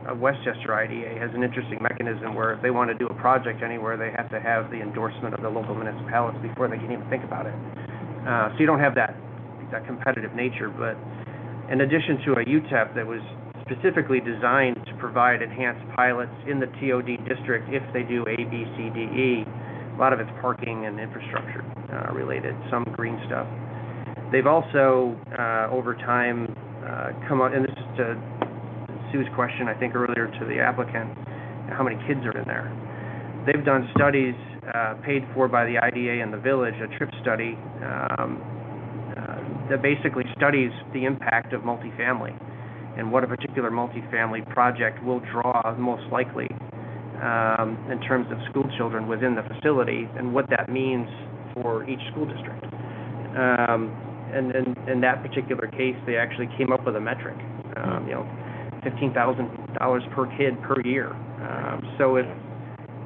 of Westchester IDA has an interesting mechanism where if they want to do a project anywhere, they have to have the endorsement of the local municipalities before they can even think about it. So you don't have that competitive nature, but in addition to a UTEP that was specifically designed to provide enhanced pilots in the TOD district if they do A, B, C, D, E, a lot of it's parking and infrastructure related, some green stuff. They've also, over time, come out, and this is to Sue's question, I think, earlier to the applicant, how many kids are in there. They've done studies paid for by the IDA and the village, a trip study that basically studies the impact of multifamily and what a particular multifamily project will draw most likely in terms of school children within the facility and what that means for each school district. And in that particular case, they actually came up with a metric, $15,000 per kid per year. So if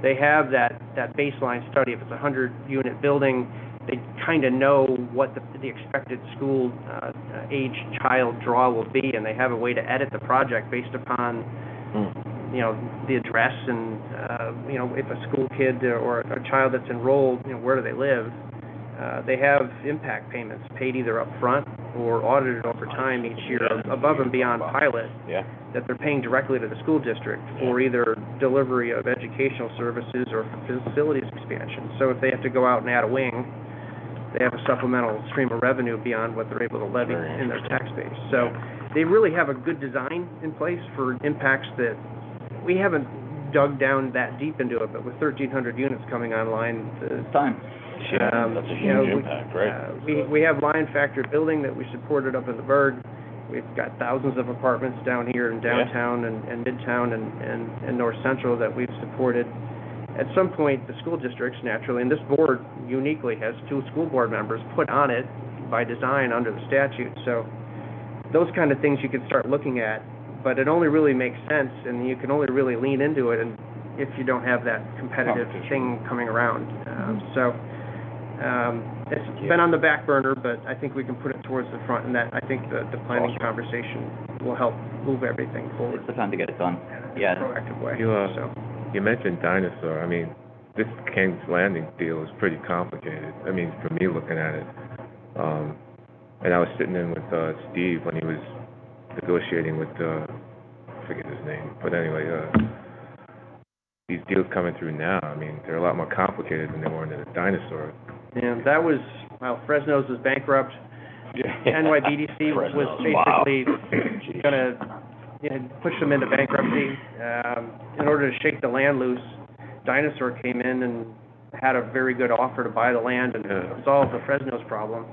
they have that baseline study, if it's a 100-unit building, they kind of know what the expected school age child draw will be, and they have a way to edit the project based upon, the address and, if a school kid or a child that's enrolled, where do they live. They have impact payments paid either up front or audited over time each year above and beyond pilot that they're paying directly to the school district for either delivery of educational services or facilities expansion. So if they have to go out and add a wing, they have a supplemental stream of revenue beyond what they're able to levy in their tax base. So they really have a good design in place for impacts that we haven't dug down that deep into it, but with 1,300 units coming online, it's time. That's a huge impact, right? We have line factor building that we supported up in the Berg. We've got thousands of apartments down here in downtown and midtown and north central that we've supported. At some point, the school districts naturally, and this board uniquely has 2 school board members put on it by design under the statute. So those kind of things you can start looking at, but it only really makes sense, and you can only really lean into it if you don't have that competitive thing coming around. It's been on the back burner, but I think we can put it towards the front, and that I think the planning conversation will help move everything forward. It's the time to get it done. In a proactive way. You mentioned Dinosaur. I mean, this King's Landing deal is pretty complicated. I mean, for me looking at it. And I was sitting in with Steve when he was negotiating with, I forget his name, but anyway, these deals coming through now, I mean, they're a lot more complicated than they were in the Dinosaur. Yeah, that was, Fresno's was bankrupt. NYBDC was basically going to push them into bankruptcy. In order to shake the land loose, Dinosaur came in and had a very good offer to buy the land and solve the Fresno's problem.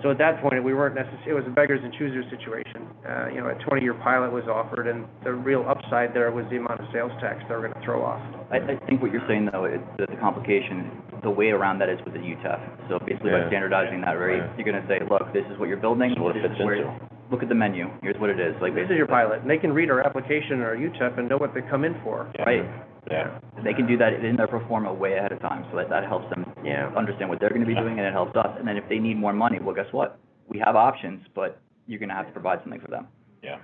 So at that point, we weren't necessarily, it was a beggars and choosers situation. a 20-year pilot was offered, and the real upside there was the amount of sales tax they were gonna throw off. I think what you're saying, though, is that the complication, the way around that is with the UTEF. So basically, by Yeah. standardizing that rate, Yeah. you're gonna say, look, this is what you're building, This is what it this fits is where, into. look at the menu, here's what it is, like, This is your pilot, and they can read our application or our UTEP and know what they come in for. right? Yeah. They can do that in their pro forma way ahead of time, so that helps them Yeah. understand what they're gonna be doing, and it helps us. And then if they need more money, well, guess what? We have options, but you're gonna have to provide something for them. Yeah.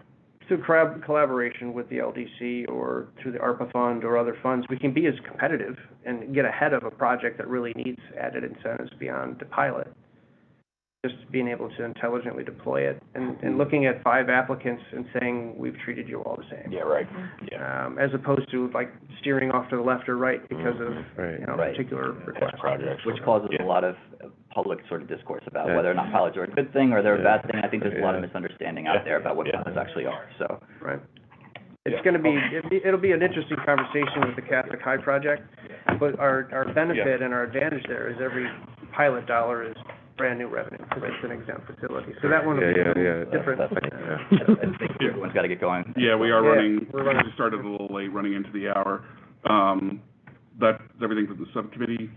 Through collaboration with the LDC or through the ARPA fund or other funds, we can be as competitive and get ahead of a project that really needs added incentives beyond the pilot. Just being able to intelligently deploy it and looking at 5 applicants and saying, we've treated you all the same. Yeah, right. Yeah. As opposed to like steering off to the left or right because of, Right. Right. particular request. Projects. Which causes a lot of public sort of discourse about whether or not pilots are a good thing or they're a bad thing. I think there's a lot of misunderstanding out there about what pilots actually are, so. Right. It's gonna be, it'll be an interesting conversation with the Catholic High project, but our benefit and our advantage there is every pilot dollar is brand-new revenue, because it's an exempt facility. So that one will be different. I think everyone's gotta get going. Yeah, we are Yeah, running, we're running. we started a little late, running into the hour. That's everything for the subcommittee.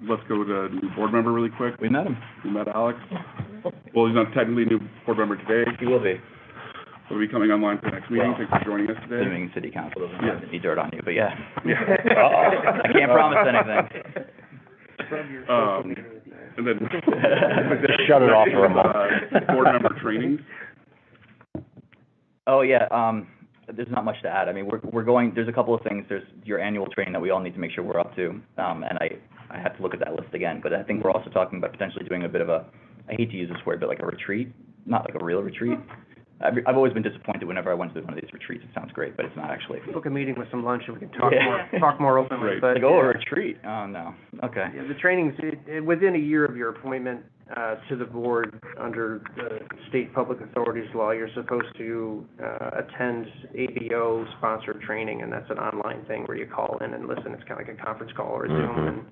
Let's go to new board member really quick. We met him. We met Alex. Well, he's not technically a new board member today. He will be. He'll be coming online for the next meeting. Thanks for joining us today. Assuming city council doesn't have any dirt on you, but yeah. Yeah. I can't promise anything. And then. Shut it off for a month. Board member trainings. Oh, yeah, there's not much to add. I mean, we're going, there's a couple of things. There's your annual training that we all need to make sure we're up to. And I have to look at that list again, but I think we're also talking about potentially doing a bit of a, I hate to use this word, but like a retreat, not like a real retreat. I've always been disappointed whenever I went to one of these retreats. It sounds great, but it's not actually. Book a meeting with some lunch and we can talk Yeah. more openly, Right. but. Like, oh, a retreat? Oh, no. Okay. Yeah, the trainings, within a year of your appointment to the board under the state public authorities law, you're supposed to attend ABO-sponsored training, and that's an online thing where you call in and listen. It's kind of like a conference call or a Zoom, and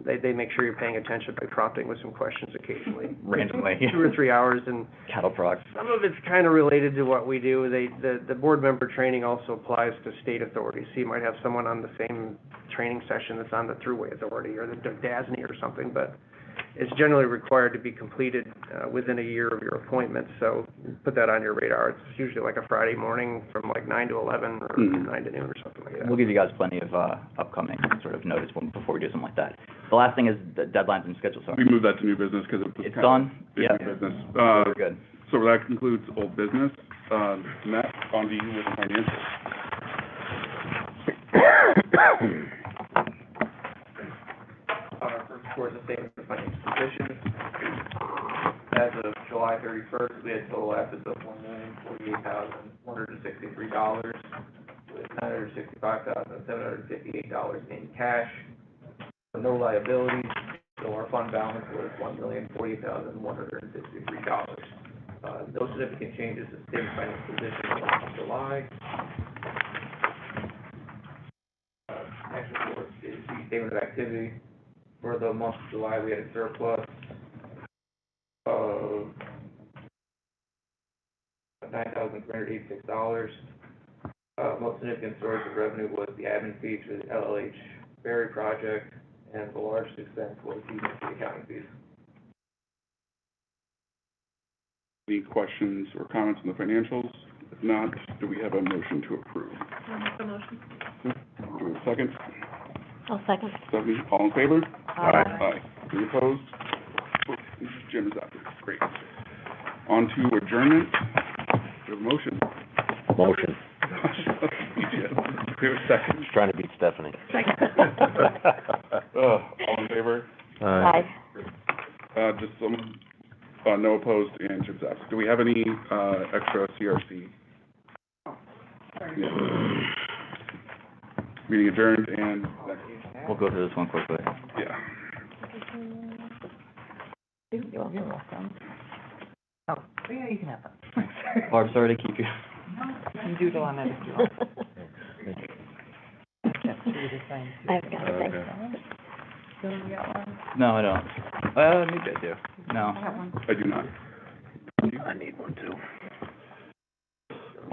they make sure you're paying attention by prompting with some questions occasionally. Randomly. 2 or 3 hours, and Cattle procs. some of it's kind of related to what we do. The board member training also applies to state authorities. So you might have someone on the same training session that's on the Thruway Authority or the DASNY or something, but it's generally required to be completed within a year of your appointment. So put that on your radar. It's usually like a Friday morning from like 9 to 11 or 9 to noon or something like that. We'll give you guys plenty of upcoming sort of notice before we do something like that. The last thing is the deadlines and schedules. We moved that to new business because it was It's kind of done? big Yeah. new business. We're good. So that concludes old business. Matt, on to you with the financials. First, of course, the statement of financial position. As of July 31st, we had total assets of $1,048,163, with $965,758 in cash. No liabilities, so our fund balance was $1,048,163. No significant changes to state financial position in July. Next report is the statement of activity. For the month of July, we had a surplus of $9,386. Most significant source of revenue was the admin fees for the LLH Berry project, and the largest expense was the accounting fees. Any questions or comments on the financials? If not, do we have a motion to approve? I'll make the motion. Do we have a second? I'll second. Stephanie, all in favor? Aye. Aye. Any opposed? Oh, Jim is out. Great. On to adjournment. Do we have a motion? Motion. Do we have a second? Just trying to beat Stephanie. Second. All in favor? Aye. Just some, no opposed, and Jim's absent. Do we have any, extra CRC? Yeah. Meeting adjourned, and, We'll go through this one quickly. yeah. You're welcome. Oh, yeah, you can have that. Barb, sorry to keep you. You doodle on it if you want. I've got to think. Bill, you got one? No, I don't. Maybe I do. No. I got one. I do not. I need one too.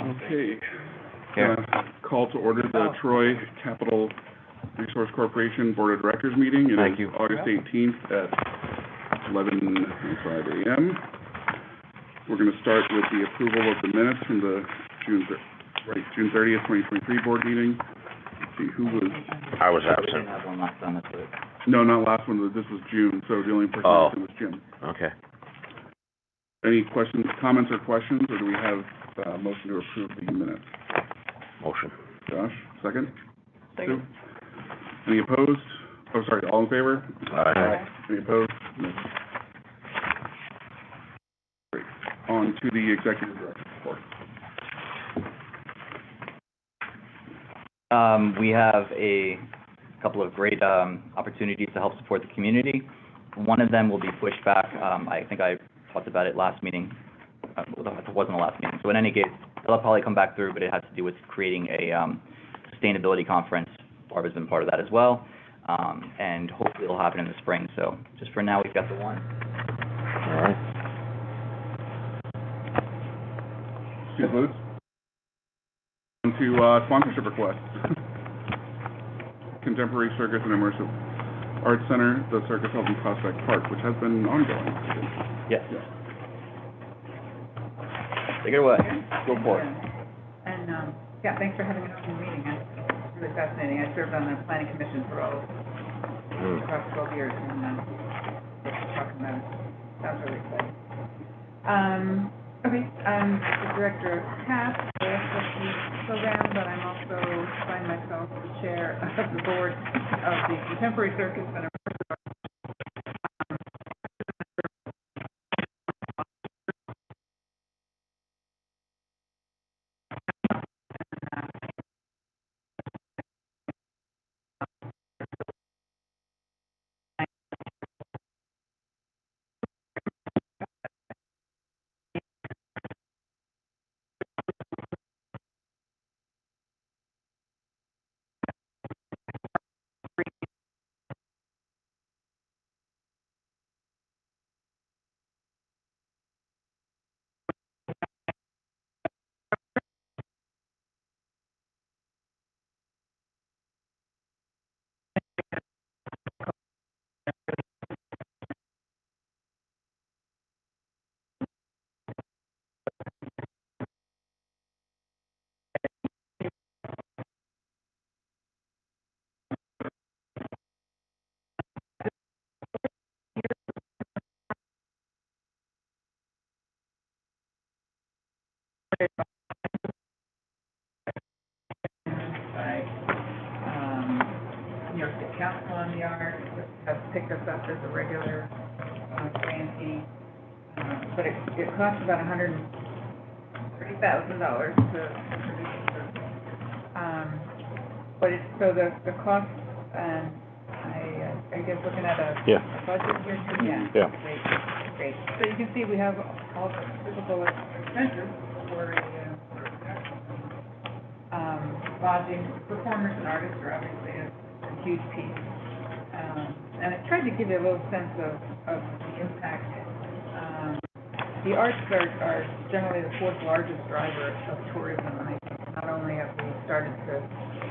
Okay. Here. Call to order the Troy Capital Resource Corporation Board of Directors meeting. Thank you. It is August 18th at 11:05 a.m. We're going to start with the approval of the minutes from the June 30th, 2023 board meeting. Let's see, who was, I was We didn't absent. have one last time, that's what it. no, not last one, this was June, so the only person Oh. absent was Jim. Okay. Any questions, comments or questions, or do we have a motion to approve the minutes? Motion. Josh, second? Second. Sue? Any opposed? Oh, sorry, all in favor? Aye. Any opposed? No. Great. On to the executive director report. We have a couple of great opportunities to help support the community. One of them will be pushed back. I think I talked about it last meeting. It wasn't the last meeting. So in any case, it'll probably come back through, but it has to do with creating a sustainability conference. Barbara's been part of that as well. And hopefully it'll happen in the spring. So just for now, we've got the one. All right. Steve Lutz? On to sponsorship requests. Contemporary Circus and Immersive Arts Center, the Circus Held in Prospect Park, which has been ongoing. Yes. Take it away. Go for it. And, yeah, thanks for having an open meeting. It's really fascinating. I served on the planning commission for across 12 years, and, talking about it, sounds really exciting. Okay, I'm the director of CAP, the SFP program, but I'm also, find myself the chair of the board of the Contemporary Circus and by, New York State Council on the Arts, has picked us up as a regular, grantee. But it costs about $130,000 to produce the circus. But it's, so the cost, I guess looking at a Yeah. a budget here, too? Yeah. Great. So you can see we have all the typical expenses for a lodging. Performers and artists are obviously a huge piece. And I tried to give you a little sense of the impact. The arts are generally the fourth largest driver of tourism, and I think not only have we started to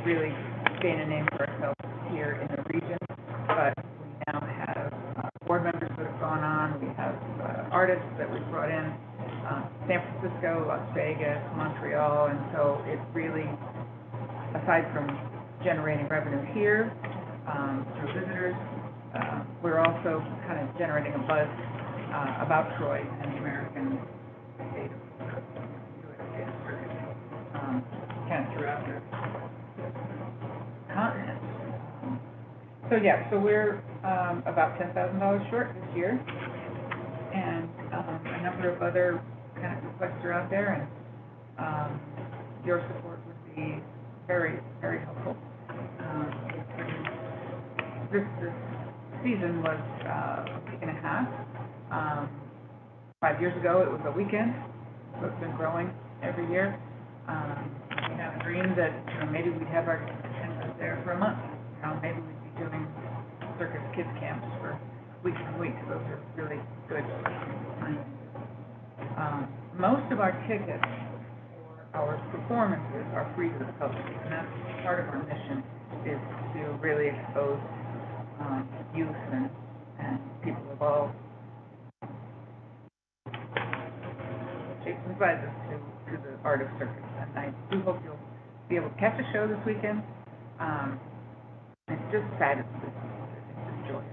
really gain a name for ourselves here in the region, but we now have board members that have gone on, we have artists that we've brought in, San Francisco, Las Vegas, Montreal, and so it really, aside from generating revenue here through visitors, we're also kind of generating a buzz about Troy and the American state of kind of throughout the continent. So yeah, so we're about $10,000 short this year, and a number of other kind of requests are out there, and your support would be very, very helpful. This season was a week and a half. 5 years ago, it was a weekend, so it's been growing every year. We have a dream that, maybe we'd have our attendance there for a month. Maybe we'd be doing circus kids camps for weeks and weeks. Those are really good. Most of our tickets for our performances are free to the public, and that's part of our mission, is to really expose youth and people of all shapes and sizes to the art of circus. And I do hope you'll be able to catch a show this weekend. It's just sad. It's just joyous.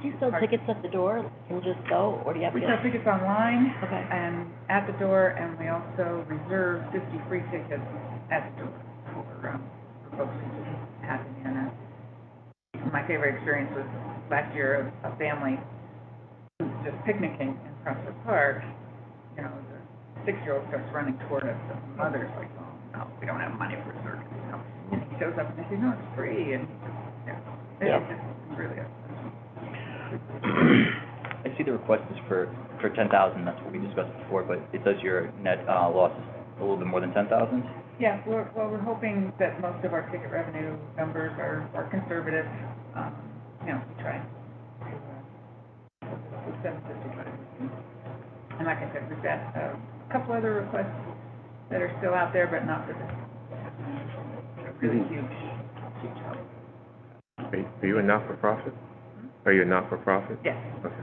Do you sell tickets at the door? Can you just go, or do you have to We get? sell tickets online Okay. and at the door, and we also reserve 50 free tickets at the door for folks who just happen in. My favorite experience was last year, a family who was just picnicking in Prospect Park. You know, the 6-year-old starts running toward us, and the mother's like, oh, no, we don't have money for a circus, you know. And he shows up and they say, no, it's free, and, Yeah. it's just really I see the request is for 10,000, that's what we discussed before, but it says your net loss is a little bit more than 10,000? Yeah, we're hoping that most of our ticket revenue numbers are conservative. You know, we try to, 755. And like I said, we've got a couple other requests that are still out there, but not for this. Really huge help. Are you a not-for-profit? Are you a not-for-profit? Yes. Okay.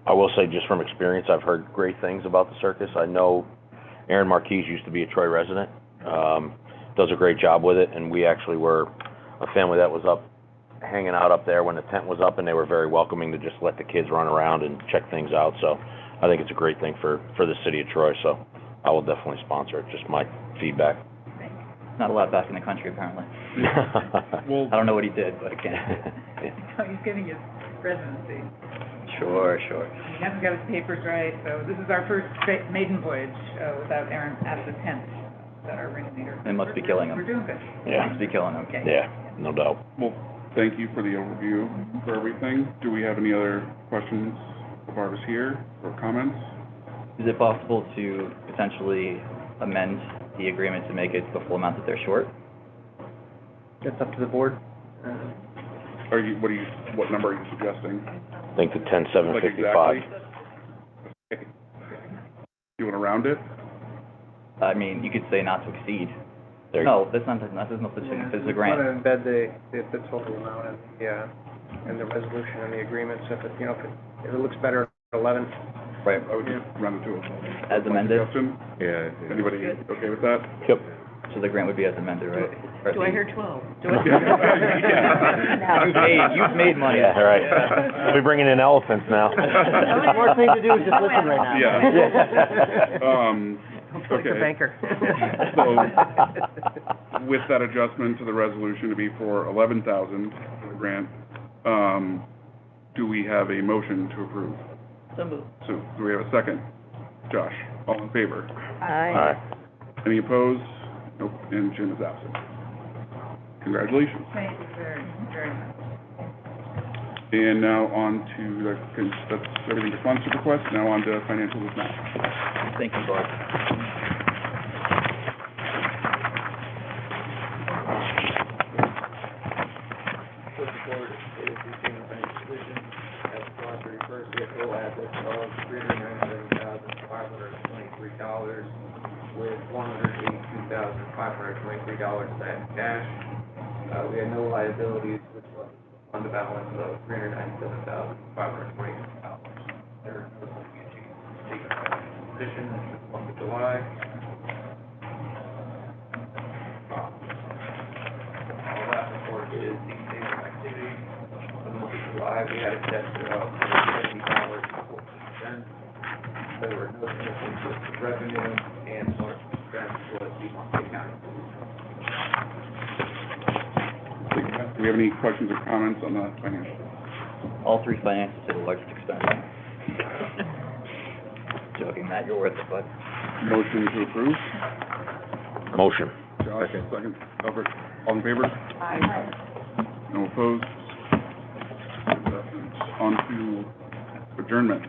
I will say, just from experience, I've heard great things about the circus. I know Aaron Marquise used to be a Troy resident, does a great job with it, and we actually were a family that was up, hanging out up there when the tent was up, and they were very welcoming to just let the kids run around and check things out. So I think it's a great thing for the city of Troy, so I will definitely sponsor it, just my feedback. Not allowed back in the country, apparently. Well, I don't know what he did, but I can't. So he's getting his residency. Sure. He hasn't got his papers right, so this is our first maiden voyage without Aaron at the tent, without our ringleader. It must be killing him. We're doing good. Yeah. Seems to be killing him. Yeah, no doubt. well, thank you for the overview for everything. Do we have any other questions of ours here or comments? Is it possible to potentially amend the agreement to make it the full amount that they're short? That's up to the board. What number are you suggesting? I think the 10,755. Like exactly? Okay. You want to round it? I mean, you could say not to exceed. There you No, there's no such thing. There's a grant. Want to embed the total amount in the resolution and the agreement, so if it looks better at 11. Right. I would just round it to a. As amended? Suggestion. Yeah. Anybody okay with that? Yep. So the grant would be as amended, right? Or Do I the- hear 12? You've made money. Yeah, all right. We'll be bringing in elephants now. Only more thing to do is just listen right now. Yeah. Like the Okay. banker. So, with that adjustment to the resolution to be for 11,000 for the grant, do we have a motion to approve? So moved. So, do we have a second? Josh, all in favor? All right. Any opposed? Nope, and Jim is absent. Congratulations. Thank you very, very much. And now on to, that's everything to sponsorship requests, now on to financial with Matt. Thank you, Bart. First report is receiving financial position as of July 31st, we have total assets of $397,523 with $182,523 of that in cash. We had no liabilities, which was fund balance of $397,523. There are no changes to the position in the month of July. Our last report is the statement of activity. For the month of July, we had a deficit of $70.14. There were no changes to revenue, and source of expense was the monthly accounting. Do we have any questions or comments on the financial? All three finances to the largest extent. Joking, Matt, you're worth it, bud. Motion to approve? Motion. Josh, second. Albert, all in favor? Aye. No opposed? On to adjournment.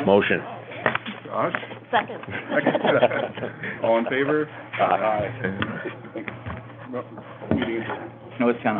Motion. Josh? Second. All in favor? Aye. Meeting adjourned. No, it's kind of